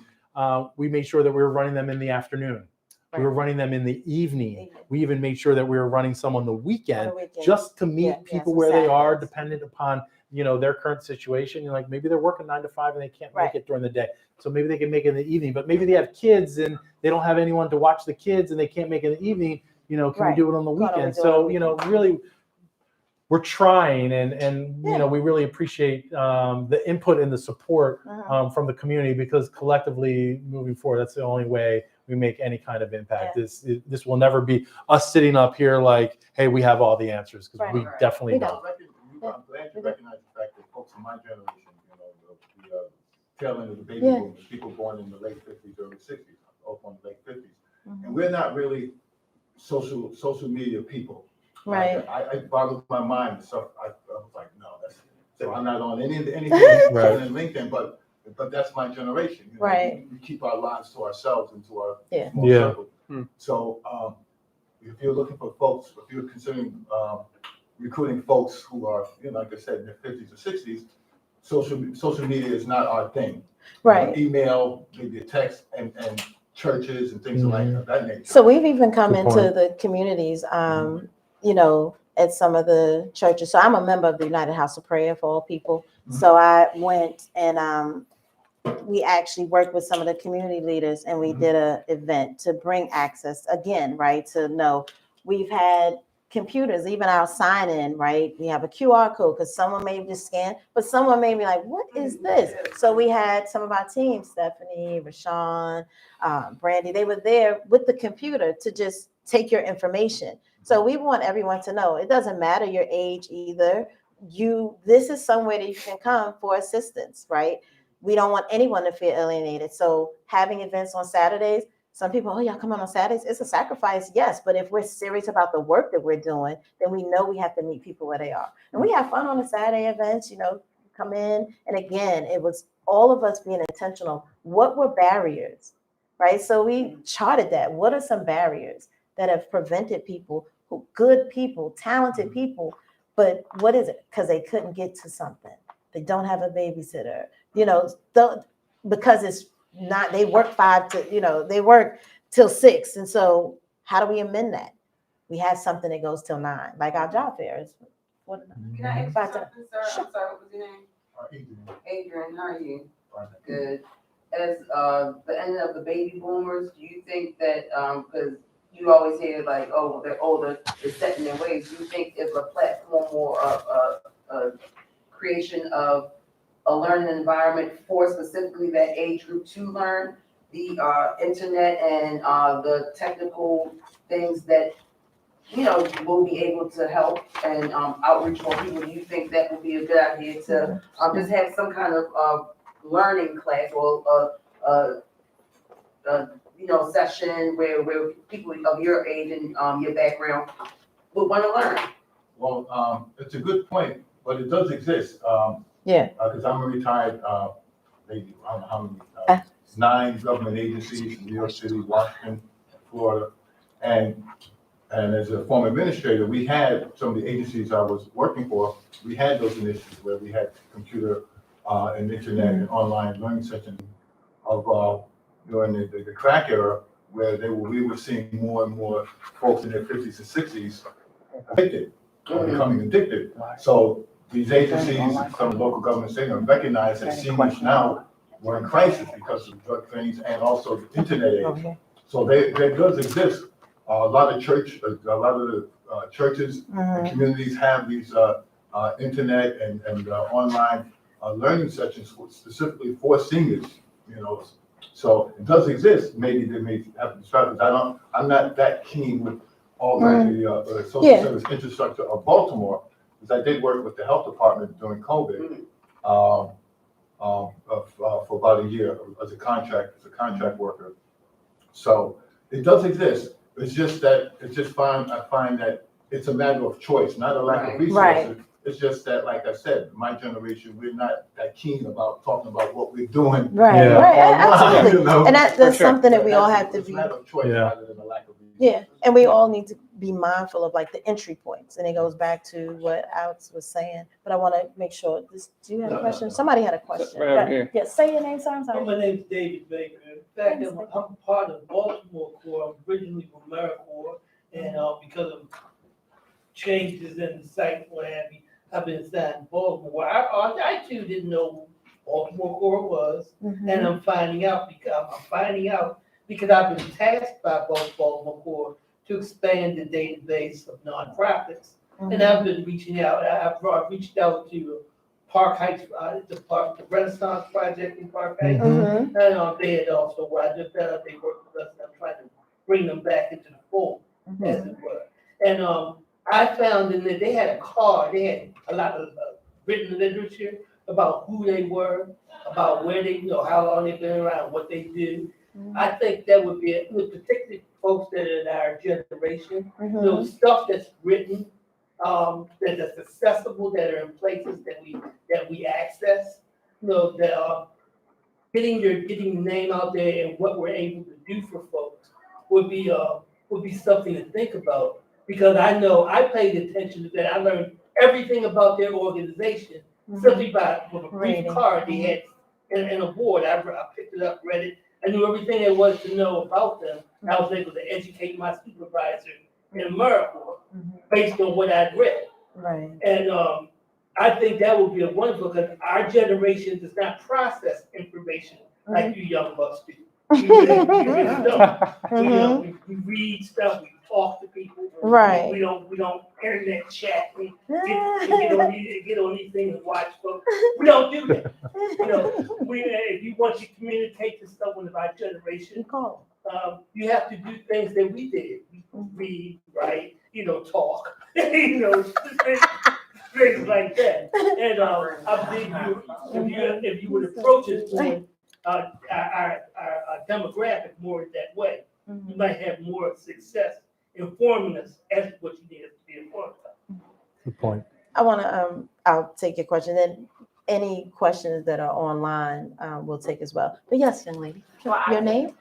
We made sure that we were running them in the afternoon. We were running them in the evening. We even made sure that we were running some on the weekend, just to meet people where they are, dependent upon their current situation. Like maybe they're working 9 to 5 and they can't make it during the day, so maybe they can make it in the evening. But maybe they have kids and they don't have anyone to watch the kids and they can't make it in the evening. Can we do it on the weekend? So really, we're trying, and we really appreciate the input and the support from the community, because collectively moving forward, that's the only way we make any kind of impact. This will never be us sitting up here like, hey, we have all the answers, because we definitely don't. I'm glad you recognize the fact that folks in my generation, the tail end of the baby boomers, people born in the late 50s, early 60s, both on the late 50s. And we're not really social media people. Right. I boggles my mind and stuff. I was like, no, so I'm not on anything Right. on LinkedIn, but that's my generation. You know, Right. we keep our lives to ourselves and to our Yeah. small Yeah. circle. Hmm. So if you're looking for folks, if you're considering recruiting folks who are, like I said, in their 50s or 60s, social media is not our thing. Right. Email, maybe a text, and churches and things of that nature. So we've even come Good into point. the communities, at some of the churches. So I'm a member of the United House of Prayer for All People. So I went and we actually worked with some of the community leaders, and we did an event to bring access again, right? To know we've had computers, even our sign in, right? We have a QR code because someone may just scan, but someone may be like, what is this? So we had some of our team, Stephanie, Rashawn, Brandy, they were there with the computer to just take your information. So we want everyone to know it doesn't matter your age either. This is somewhere that you can come for assistance, right? We don't want anyone to feel alienated. So having events on Saturdays, some people, oh, y'all come on Saturdays. It's a sacrifice, yes. But if we're serious about the work that we're doing, then we know we have to meet people where they are. And we have fun on the Saturday events, come in. And again, it was all of us being intentional. What were barriers, right? So we charted that. What are some barriers that have prevented people, good people, talented people, but what is it? Because they couldn't get to something. They don't have a babysitter, because it's not, they work they work till 6. And so how do we amend that? We have something that goes till 9, like our job fairs. Can I ask you something, sir? Sure. I'm sorry, what was your name? Adrian, how are you? Fine. Good. As the end of the baby boomers, do you think that, because you always hear like, oh, they're older, they're set in their ways, do you think if a platform or a creation of a learning environment for specifically that age group to learn the internet and the technical things that will be able to help and outreach more people? Do you think that would be a good idea to just have some kind of learning class or session where people of your age and your background would want to learn? Well, it's a good point, but it does exist. Because I'm a retired, maybe, I don't know how many, 9 government agencies in New York City, Washington, Florida. And as a former administrator, we had some of the agencies I was working for, we had those initiatives where we had computer and internet and online learning sessions of during the crack era, where we were seeing more and more folks in their 50s and 60s addicted, becoming addicted. So these agencies, some local governments, they recognize that seniors now were in crisis because of drug things and also the internet age. So there does exist a lot of the churches and communities have these internet and online learning sessions specifically for seniors. So it does exist. Maybe they may have to start, but I'm not that keen with all the social service infrastructure of Baltimore, because I did work with the health department during COVID for about a year as a contract worker. So it does exist. It's just that I find that it's a matter of choice, not a lack of resources. Right. It's just that, like I said, my generation, we're not that keen about talking about what we're doing. Right, Yeah. right, online, absolutely. And that's sure. something that we all have to It's a be. matter of choice rather than a lack of resources. Yeah, and we all need to be mindful of like the entry points, and it goes back to what Alex was saying. But I want to make sure. Do you have a question? Somebody had a question. Right over here. Yeah, say your name, sir. I'm sorry. My name's David Baker. In fact, I'm part of Baltimore Corps. I'm originally from AmeriCorps, and because of changes in the site, what have you, I've been assigned to Baltimore. I too didn't know who Baltimore Corps was, and I'm finding out because I've been tasked by both Baltimore Corps to expand the database of nonprofits, and I've been reaching out. I've reached out to Park Heights, the Renaissance Project in Park Heights, and they had also, where I just found out they work with us, and I'm trying to bring them back into the fold, as it were. And I found that they had a card, they had a lot of written literature about who they were, about where they, how long they've been around, what they do. I think that would be, particularly folks that are in our generation, Mhm. those stuff that's written, that's accessible, that are in places that we access, that getting your name out there and what we're able to do for folks would be something to think about. Because I know I paid attention to that. I learned everything about their organization simply with a brief Reading. card they had and a board. I picked it up, read it. I knew everything there was to know about them. I was able to educate my supervisor in AmeriCorps based on what I'd read. Right. And I think that would be a wonderful, because our generation does not process information like you young bucks do. We really don't. We read stuff, we talk to people. Right. We don't internet chat, we get on these things and watch folks. We don't do that. If you want to communicate to someone of our generation, you have to do things that we did. Read, write, talk, things like that. And I think if you would approach it with our demographic more that way, you might have more success informing us as to what you need us to be informed about. Good point. I want to, I'll take your question. Then any questions that are online, we'll take as well. But yes, young lady, your name?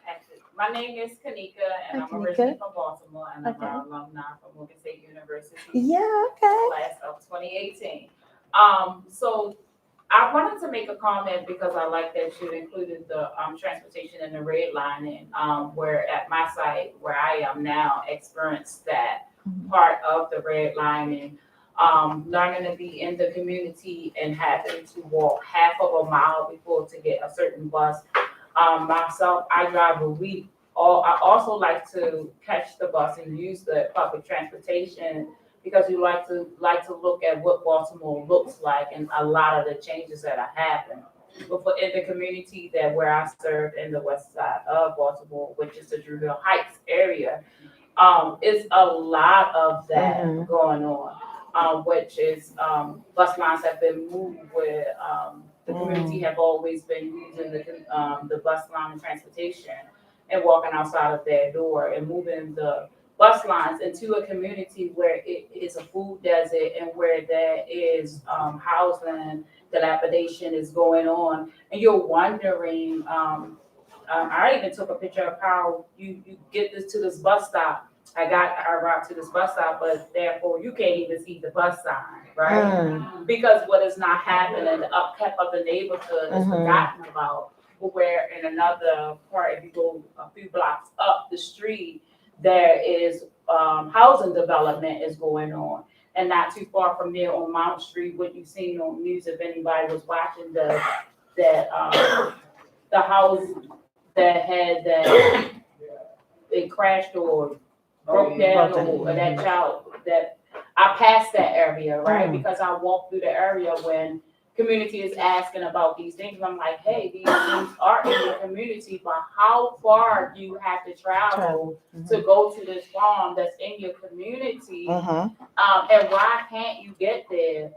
My name is Kanika, and Hi, I'm Kanika. originally from Baltimore, and I'm Okay. an alumni from Morgan State University. Yeah, okay. Class of 2018. So I wanted to make a comment because I like that you included the transportation and the redlining, where at my site, where I am now, experienced that part of the redlining. Learning to be in the community and having to walk half of a mile before to get a certain bus. Myself, I drive a week. I also like to catch the bus and use the public transportation because you like to look at what Baltimore looks like and a lot of the changes that are happening. But in the community where I serve in the west side of Baltimore, which is the Drew Hill Heights area, it's a lot of that going on, which is bus lines have been moved where the community have always been using the bus line and transportation and walking outside of their door and moving the bus lines into a community where it is a food desert and where there is housing dilapidation is going on. And you're wondering, I even took a picture of how you get to this bus stop. I arrived to this bus stop, but therefore you can't even see the bus sign, right? Because what is not happening, the upkeep of the neighborhood is forgotten about. Where in another part, if you go a few blocks up the street, there is housing development is going on. And not too far from there on Mount Street, what you've seen on news, if anybody was watching the house that had that it crashed or broke down or that child that I passed that area, right? Because I walked through the area when community is asking about these things. And I'm like, hey, these things are in your community, but how far do you have to travel to go to this farm that's in your community? And why can't you get there?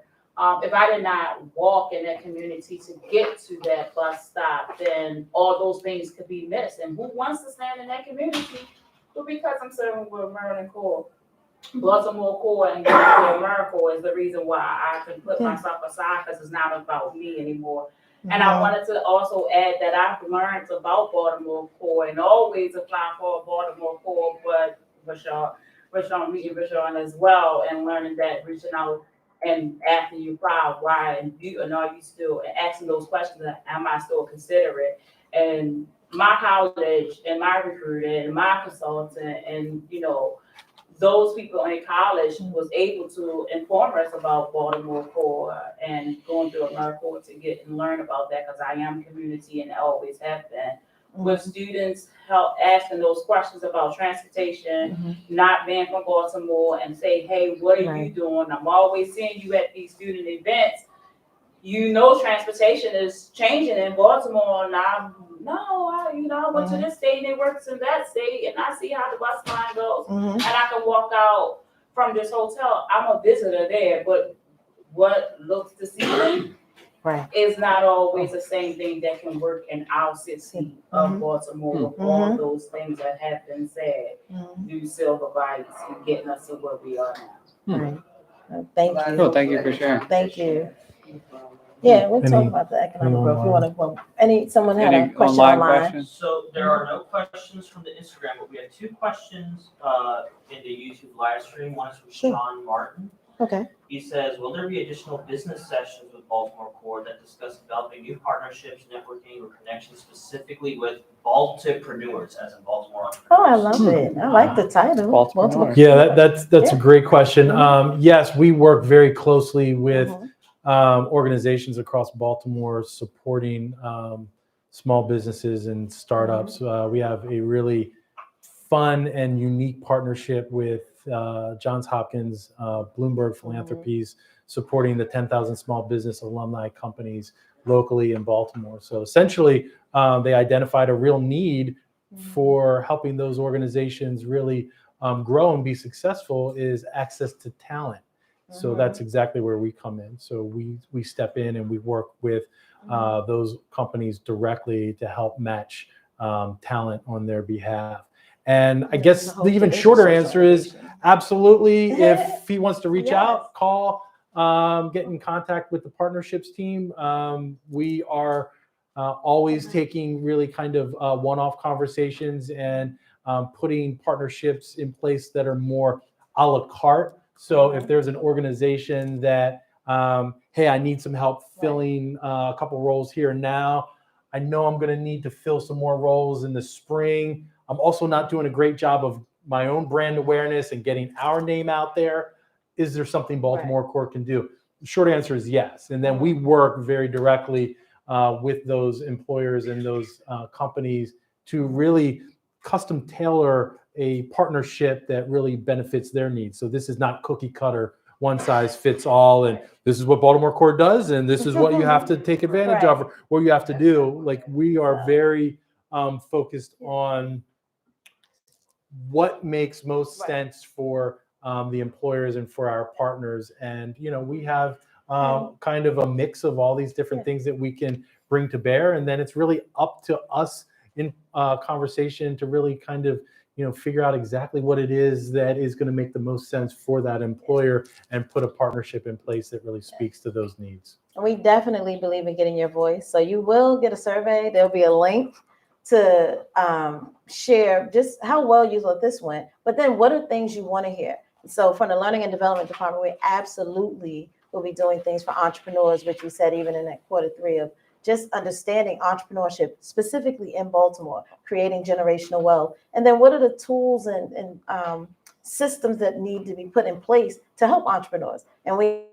If I did not walk in that community to get to that bus stop, then all those things could be missed. And who wants to stand in that community? But because I'm serving with Maryland Corps, Baltimore Corps and AmeriCorps is the reason why I can put myself aside because it's not about me anymore. And I wanted to also add that I've learned about Baltimore Corps and always apply for a Baltimore Corps, but meeting Rashawn as well and learning that, reaching out and asking you why and are you still asking those questions, am I still considerate? And my college and my recruiter and my consultant and those people in college was able to inform us about Baltimore Corps and going through AmeriCorps to get and learn about that because I am community and always have been. With students help asking those questions about transportation, not being from Baltimore and say, hey, what are you doing? I'm always seeing you at these student events. Transportation is changing in Baltimore, and I went to this state and it works in that state, and I see how the bus line goes, and I can walk out from this hotel. I'm a visitor there, but what looks to see Right. It's not always the same thing that can work in our city of Baltimore with all those things that have been said. Do silver bikes and getting us to where we are now. Right. Thank you. Cool, thank you for sharing. Thank you. Yeah, we'll talk Any- about the economic any growth. You online? want to, someone had a Any question online online? questions? So there are no questions from the Instagram, but we have 2 questions in the YouTube live stream. One is from Sure. Sean Martin. Okay. He says, will there be additional business sessions with Baltimore Corps that discuss developing new partnerships, networking, or connections specifically with Baltipreneurs, as in Baltimore entrepreneurs? Oh, I love it. I like the title. Baltimore. Yeah, that's a great question. Mhm. Yes, we work very closely with organizations across Baltimore supporting small businesses and startups. We have a really fun and unique partnership with Johns Hopkins, Bloomberg Philanthropies, supporting the 10,000 small business alumni companies locally in Baltimore. So essentially, they identified a real need for helping those organizations really grow and be successful is access to talent. So that's exactly where we come in. So we step in and we work with those companies directly to help match talent on their behalf. And I guess the even shorter answer is absolutely. If he wants to reach out, call, get in contact with the partnerships team. We are always taking really kind of one-off conversations and putting partnerships in place that are more a la carte. So if there's an organization that, hey, I need some help filling a couple roles here and now. I know I'm going to need to fill some more roles in the spring. I'm also not doing a great job of my own brand awareness and getting our name out there. Is there something Baltimore Corps can do? The short answer is yes. And then we work very directly with those employers and those companies to really custom tailor a partnership that really benefits their needs. So this is not cookie cutter, one size fits all, and this is what Baltimore Corps does, and this is what you have to take advantage of, or what you have to do. Like, we are very focused on what makes most sense for the employers and for our partners. And, we have kind of a mix of all these different things that we can bring to bear. And then it's really up to us in conversation to really kind of, figure out exactly what it is that is going to make the most sense for that employer and put a partnership in place that really speaks to those needs. We definitely believe in getting your voice. So you will get a survey. There'll be a link to share just how well you thought this went, but then what are things you want to hear? So from the Learning and Development Department, we absolutely will be doing things for entrepreneurs, which we said even in that Q3 of just understanding entrepreneurship, specifically in Baltimore, creating generational wealth. And then what are the tools and systems that need to be put in place to help entrepreneurs? And we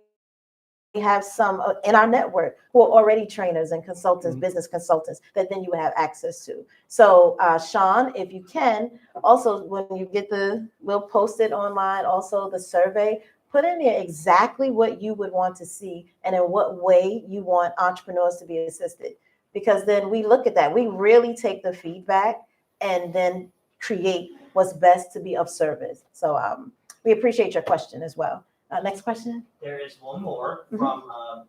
have some in our network who are already trainers and consultants, business consultants, that then you would have access to. So Sean, if you can, also when you get we'll post it online, also the survey, put in there exactly what you would want to see and in what way you want entrepreneurs to be assisted. Because then we look at that. We really take the feedback and then create what's best to be of service. So we appreciate your question as well. Next question. There is one more from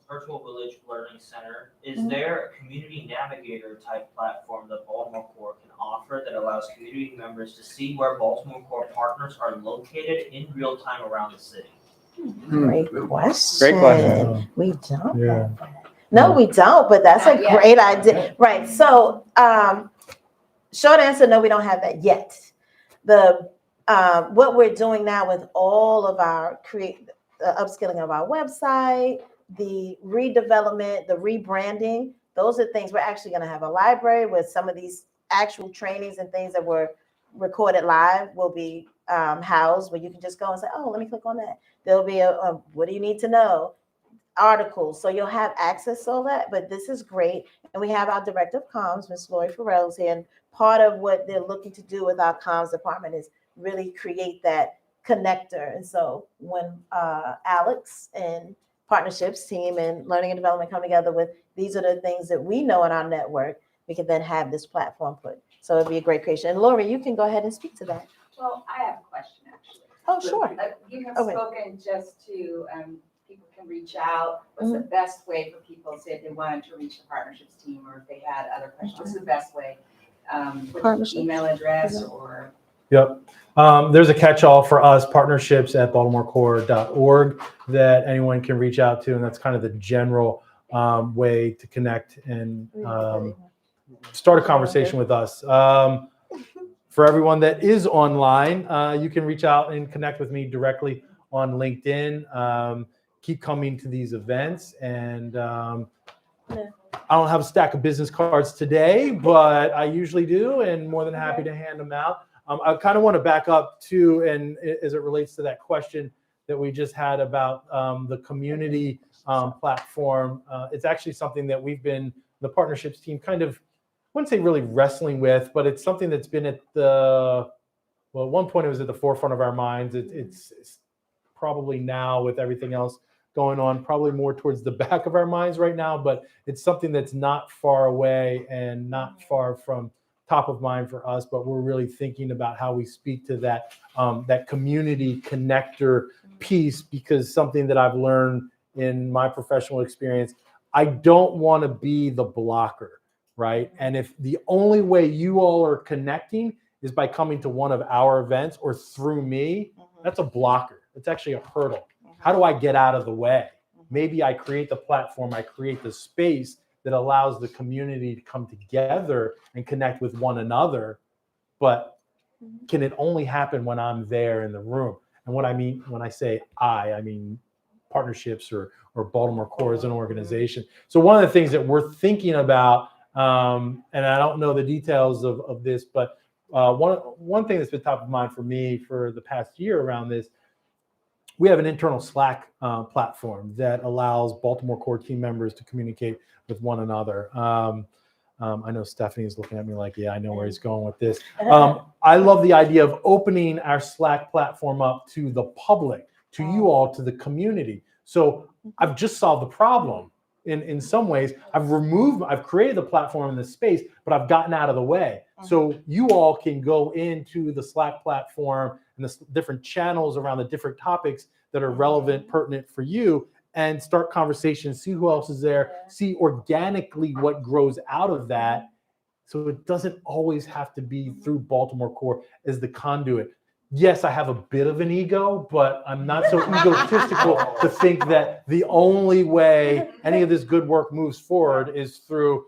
Virtual Village Learning Center. Is there a community navigator type platform that Baltimore Corps can offer that allows community members to see where Baltimore Corps partners are located in real time around the city? Great question. Great question. We don't have that. No, we don't, but that's a great idea. Right. So short answer, no, we don't have that yet. What we're doing now with all of our upskilling of our website, the redevelopment, the rebranding, those are things. We're actually going to have a library with some of these actual trainings and things that were recorded live will be housed, where you can just go and say, oh, let me click on that. There'll be a what do you need to know? Articles. So you'll have access to all that, but this is great. And we have our director of comms, Ms. Lori Farrell's here. And part of what they're looking to do with our comms department is really create that connector. And so when Alex and partnerships team and learning and development come together with, these are the things that we know in our network, we can then have this platform put. So it'd be a great creation. And Lori, you can go ahead and speak to that. Well, I have a question actually. Oh, sure. You have Okay. spoken just to people can reach out? What's the best way for people, say if they wanted to reach the partnerships team or if they had other questions? What's the best way? With email address or? Yep. There's a catch-all for us, partnerships@baltimorecorps.org, that anyone can reach out to, and that's kind of the general way to connect and start a conversation with us. For everyone that is online, you can reach out and connect with me directly on LinkedIn. Keep coming to these events, and I don't have a stack of business cards today, but I usually do, and more than happy to hand them out. I kind of want to back up too, and as it relates to that question that we just had about the community platform, it's actually something that we've been, the partnerships team, kind of, I wouldn't say really wrestling with, but it's something that's been at at one point it was at the forefront of our minds. It's probably now, with everything else going on, probably more towards the back of our minds right now, but it's something that's not far away and not far from top of mind for us, but we're really thinking about how we speak to that that community connector piece, because something that I've learned in my professional experience, I don't want to be the blocker, right? And if the only way you all are connecting is by coming to one of our events or through me, that's a blocker. It's actually a hurdle. How do I get out of the way? Maybe I create the platform, I create the space that allows the community to come together and connect with one another. But can it only happen when I'm there in the room? And what I mean when I say I mean partnerships or Baltimore Corps as an organization. So one of the things that we're thinking about, and I don't know the details of this, but one thing that's been top of mind for me for the past year around this, we have an internal Slack platform that allows Baltimore Corps team members to communicate with one another. I know Stephanie is looking at me like, yeah, I know where he's going with this. I love the idea of opening our Slack platform up to the public, to you all, to the community. So I've just solved the problem. In some ways, I've created the platform in this space, but I've gotten out of the way. So you all can go into the Slack platform and the different channels around the different topics that are relevant, pertinent for you, and start conversations, see who else is there, see organically what grows out of that. So it doesn't always have to be through Baltimore Corps as the conduit. Yes, I have a bit of an ego, but I'm not so egotistical to think that the only way any of this good work moves forward is through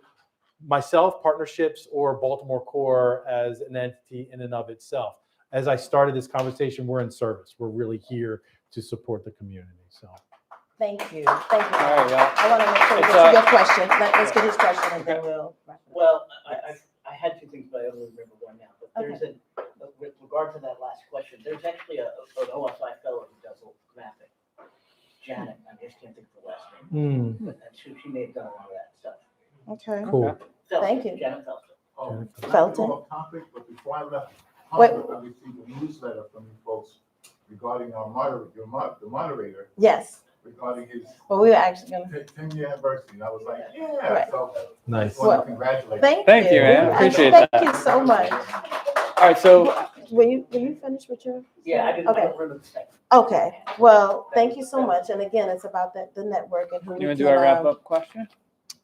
myself, partnerships, or Baltimore Corps as an entity in and of itself. As I started this conversation, we're in service. We're really here to support the community. So. Thank you. Thank you. All right, y'all. I want to make sure we get to your question. Let's get his question and then we'll. Well, I had two things, but I only remember one now. But there's with regard to that last question, there's actually an OSI fellow who does mapping. Janet, I just can't think of the last name. But she may have done a lot of that stuff. Okay. Cool. Thank you. Janet Felton. Felton. Topic, but before I left, Wait. I received a newsletter from you folks regarding our the moderator, Yes. regarding his Well, we were actually going to. 10-year anniversary. And I was like, yeah. Right. So Nice. I want to congratulate Thank you, you. man. Appreciate Thank that. you so much. All right, so Will you finish with your? Yeah, I didn't Okay. remember the second. Okay. Well, thank you so much. And again, it's about the network and who you want we to do our can, wrap-up question?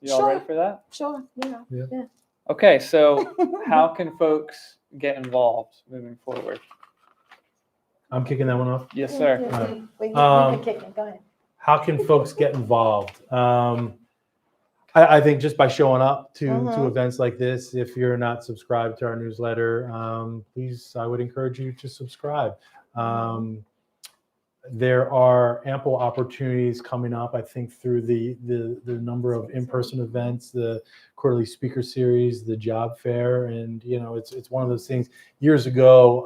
You all Sure. ready for that? Sure. Yeah. Okay, so how can folks get involved moving forward? I'm kicking that one off. Yes, sir. Well, you can kick it. Go ahead. How can folks get involved? I think just by showing up to events like this. If you're not subscribed to our newsletter, please, I would encourage you to subscribe. There are ample opportunities coming up, I think, through the number of in-person events, the quarterly speaker series, the job fair, and it's one of those things. Years ago,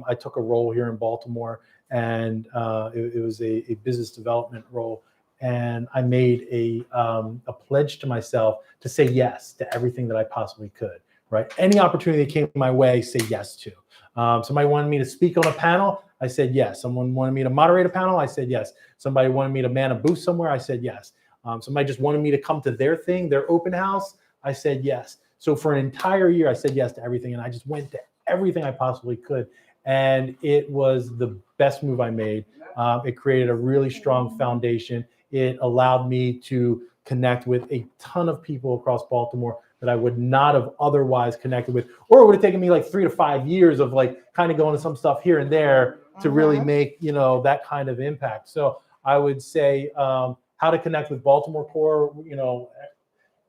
I took a role here in Baltimore, and it was a business development role, and I made a pledge to myself to say yes to everything that I possibly could. Right, any opportunity that came my way, say yes to. Somebody wanted me to speak on a panel, I said yes. Someone wanted me to moderate a panel, I said yes. Somebody wanted me to man a booth somewhere, I said yes. Somebody just wanted me to come to their thing, their open house, I said yes. So for an entire year, I said yes to everything, and I just went to everything I possibly could. And it was the best move I made. It created a really strong foundation. It allowed me to connect with a ton of people across Baltimore that I would not have otherwise connected with, or it would have taken me like 3 to 5 years of like kind of going to some stuff here and there to really make, that kind of impact. So I would say how to connect with Baltimore Corps,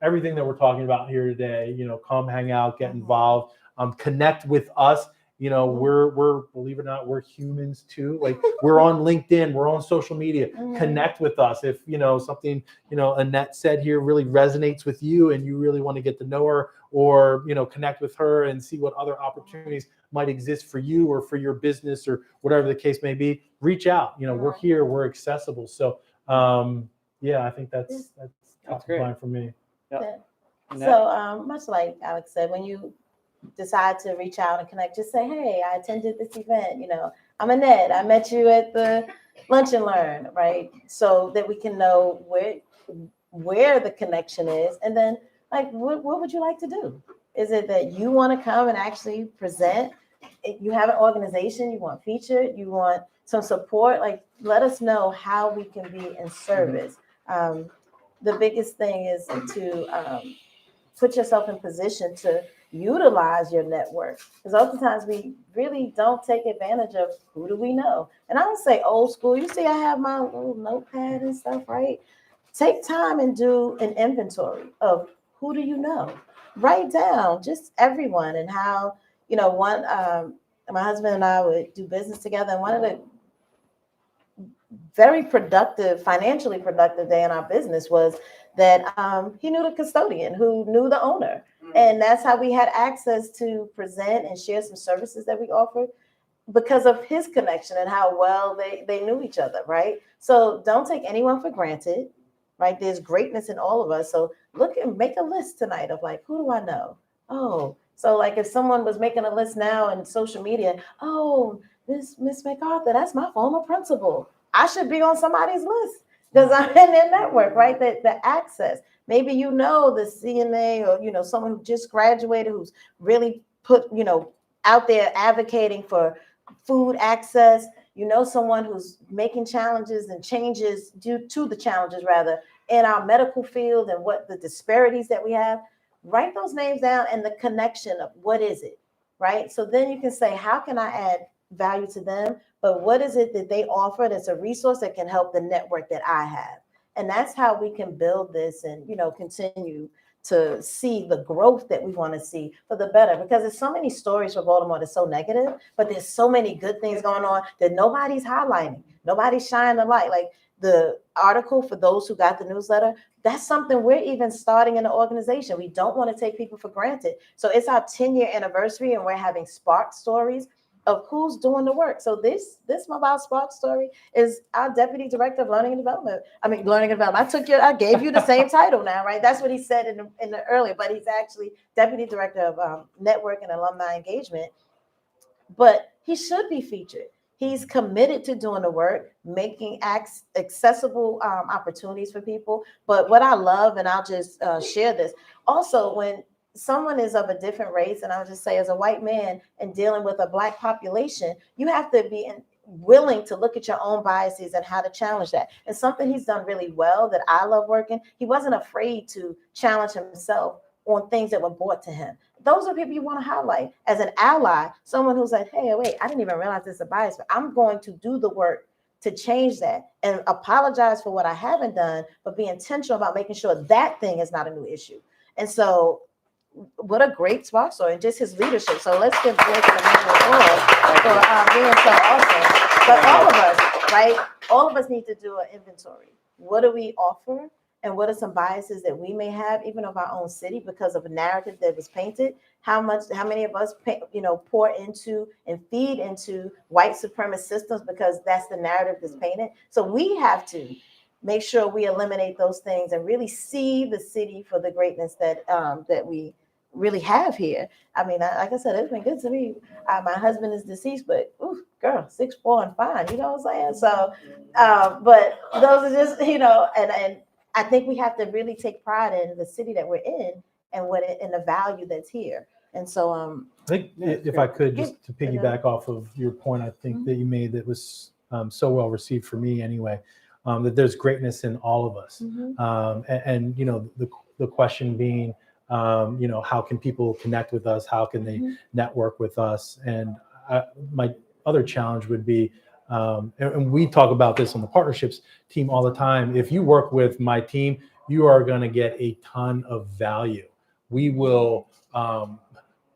everything that we're talking about here today, come hang out, get involved, connect with us. We're believe it or not, we're humans too. Like we're on LinkedIn, we're on social media. Connect with us. If something Annette said here really resonates with you, and you really want to get to know her, or connect with her and see what other opportunities might exist for you or for your business or whatever the case may be, reach out. We're here, we're accessible. So I think that's top of mind for me. Yep. So much like Alex said, when you decide to reach out and connect, just say, hey, I attended this event, I'm Annette, I met you at the Lunch and Learn, right? So that we can know where the connection is. And then like, what would you like to do? Is it that you want to come and actually present? You have an organization, you want featured, you want some support, like let us know how we can be in service. The biggest thing is to put yourself in position to utilize your network, because oftentimes we really don't take advantage of who do we know. And I don't say old school. You see, I have my little notepad and stuff, right? Take time and do an inventory of who do you know. Write down just everyone and how, one, my husband and I would do business together. And one of the very productive, financially productive day in our business was that he knew the custodian who knew the owner. And that's how we had access to present and share some services that we offered because of his connection and how well they knew each other, right? So don't take anyone for granted, right? There's greatness in all of us. So look and make a list tonight of like, who do I know? Oh, so like if someone was making a list now in social media, oh, Miss McArthur, that's my former principal. I should be on somebody's list because I'm in their network, right? The access. Maybe the CNA or someone who just graduated who's really put out there advocating for food access. Someone who's making challenges and changes due to the challenges rather in our medical field and what the disparities that we have. Write those names down and the connection of what is it, right? So then you can say, how can I add value to them? But what is it that they offer that's a resource that can help the network that I have? And that's how we can build this and, continue to see the growth that we want to see for the better. Because there's so many stories for Baltimore that's so negative, but there's so many good things going on that nobody's highlighting. Nobody's shining the light. Like the article for those who got the newsletter, that's something we're even starting in the organization. We don't want to take people for granted. So it's our 10-year anniversary and we're having Spark stories of who's doing the work. So this Mobile Spark story is our Deputy Director of Learning and Development. I gave you the same title now, right? That's what he said in the earlier, but he's actually Deputy Director of Network and Alumni Engagement. But he should be featured. He's committed to doing the work, making accessible opportunities for people. But what I love, and I'll just share this, also when someone is of a different race, and I'll just say as a white man and dealing with a Black population, you have to be willing to look at your own biases and how to challenge that. And something he's done really well that I love working, he wasn't afraid to challenge himself on things that were brought to him. Those are people you want to highlight as an ally, someone who's like, hey, wait, I didn't even realize this is a bias, but I'm going to do the work to change that and apologize for what I haven't done, but be intentional about making sure that thing is not a new issue. And so what a great Spark story and just his leadership. So let's give Greg a round for being so awesome. But all of us, right? All of us need to do an inventory. What do we offer? And what are some biases that we may have, even of our own city, because of a narrative that was painted? How many of us, pour into and feed into white supremacist systems because that's the narrative that's painted? So we have to make sure we eliminate those things and really see the city for the greatness that we really have here. I mean, like I said, it's been good to me. My husband is deceased, but girl, 6'4" and fine. You know what I'm saying? So, but those are just, and I think we have to really take pride in the city that we're in and and the value that's here. And so, I think if I could just to piggyback off of your point, I think that you made that was so well received for me anyway. that there's greatness in all of us. Mhm. And you know, the question being, you know, how can people connect with us? How can they network with us? And my other challenge would be, and we talk about this on the partnerships team all the time. If you work with my team, you are going to get a ton of value. We will,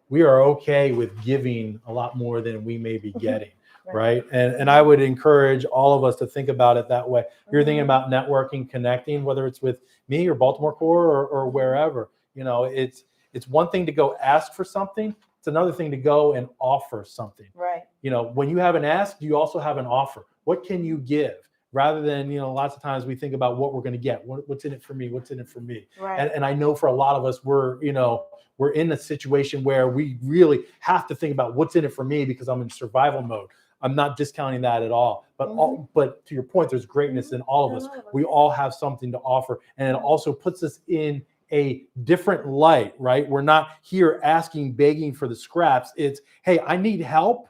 we are okay with giving a lot more than we may be getting. Right. And I would encourage all of us to think about it that way. If you're thinking about networking, connecting, whether it's with me or Baltimore Corps or wherever, you know, it's one thing to go ask for something. It's another thing to go and offer something. Right. You know, when you have an ask, you also have an offer. What can you give? Rather than, you know, lots of times we think about what we're going to get. What's in it for me? What's in it for me? Right. And I know for a lot of us, we're in a situation where we really have to think about what's in it for me because I'm in survival mode. I'm not discounting that at all. But but to your point, there's greatness in all of us. We all have something to offer. And it also puts us in a different light, right? We're not here asking, begging for the scraps. It's, hey, I need help,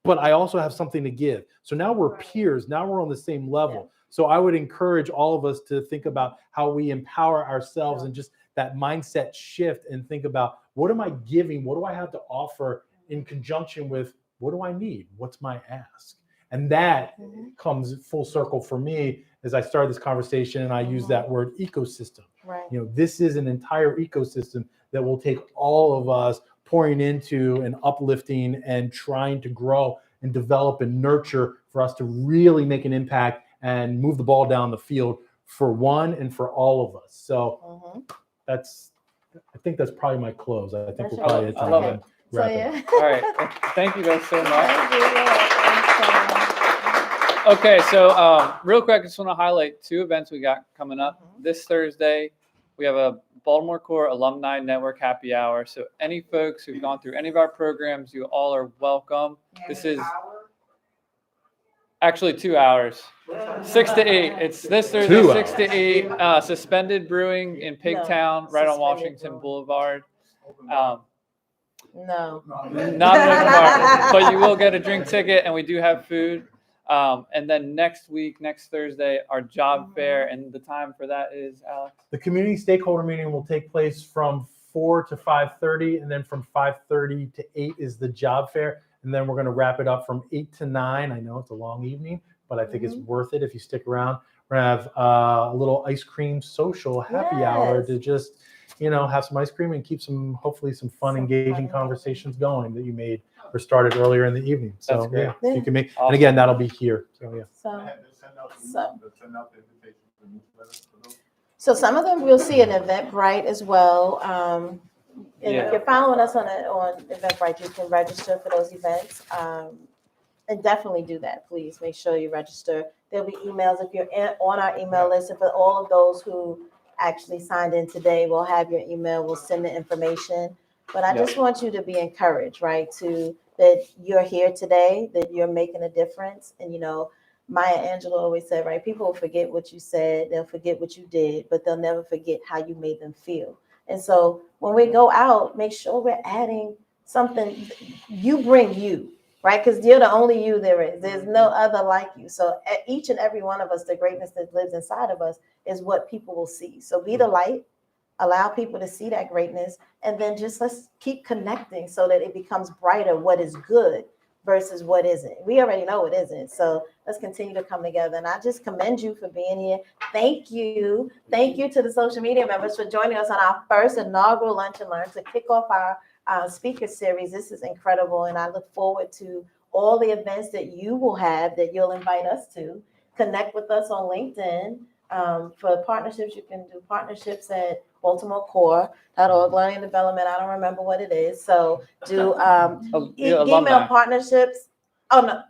but I also have something to give. So now we're peers. Now we're on the same level. So I would encourage all of us to think about how we empower ourselves and just that mindset shift and think about, what am I giving? What do I have to offer in conjunction with what do I need? What's my ask? And that comes full circle for me as I started this conversation and I use that word ecosystem. Right. You know, this is an entire ecosystem that will take all of us pouring into and uplifting and trying to grow and develop and nurture for us to really make an impact and move the ball down the field for one and for all of us. So I think that's probably my close. I think we'll probably I love it. So yeah. All right. Thank you guys so much. Thank you. Yeah, Okay, so real quick, I just want to highlight 2 events we got coming up. This Thursday, we have a Baltimore Corps Alumni Network Happy Hour. So any folks who've gone through any of our programs, you all are welcome. This is actually 2 hours, 6 to 8. It's this Thursday, 2 6 to 8. Suspended Brewing in Pigtown, right on Suspended Washington Brewing. Boulevard. No. Not an open bar, but you will get a drink ticket, and we do have food. And then next Thursday, our job fair, and the time for that is, Alex? The community stakeholder meeting will take place from 4 to 5:30, and then from 5:30 to 8 is the job fair. And then we're going to wrap it up from 8 to 9. I know it's a long evening, but I think it's worth it if you stick around. We're going to have a little ice cream social happy hour to just, have some ice cream and keep hopefully some fun, engaging conversations going that you made or started earlier in the evening. So That's great. yeah, you can make, Awesome. and again, that'll be here. So yeah. So some of them we'll see an Eventbrite as well. And if you're following us on Eventbrite, you can register for those events. And definitely do that. Please make sure you register. There'll be emails if you're on our email list. And for all of those who actually signed in today, we'll have your email. We'll send the information. But I just want you to be encouraged, right? That you're here today, that you're making a difference. And Maya Angelou always said, right? People will forget what you said, they'll forget what you did, but they'll never forget how you made them feel. And so when we go out, make sure we're adding something. You bring you, right? Because you're the only you there is. There's no other like you. So each and every one of us, the greatness that lives inside of us is what people will see. So be the light, allow people to see that greatness, and then just let's keep connecting so that it becomes brighter what is good versus what isn't. We already know what isn't. So let's continue to come together. And I just commend you for being here. Thank you. Thank you to the social media members for joining us on our first inaugural Lunch and Learn to kick off our speaker series. This is incredible. And I look forward to all the events that you will have that you'll invite us to. Connect with us on LinkedIn. For partnerships, you can do partnerships at Baltimore Corps.org, learning and development. I don't remember what it is. So do email partnerships. Oh, no.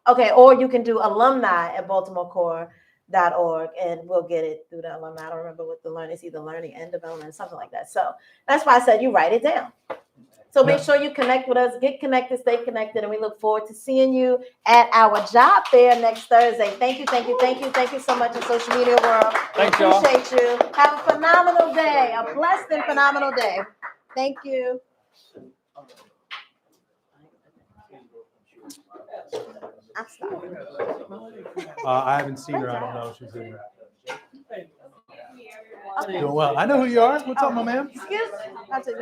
Okay. Or you can do alumni at Baltimore Corps.org and we'll get it through the alumni. I don't remember what the learn is, either learning and development, something like that. So that's why I said you write it down. So make sure you connect with us, get connected, stay connected, and we look forward to seeing you at our job fair next Thursday. Thank you, thank you, thank you, thank you so much in social media world. Thanks, y'all. Appreciate you. Have a phenomenal day, a blessed and phenomenal day. Thank you. I started. I haven't seen her. I don't know if she's here. Okay. Doing well. I know who you are. What's up, my man? Excuse me.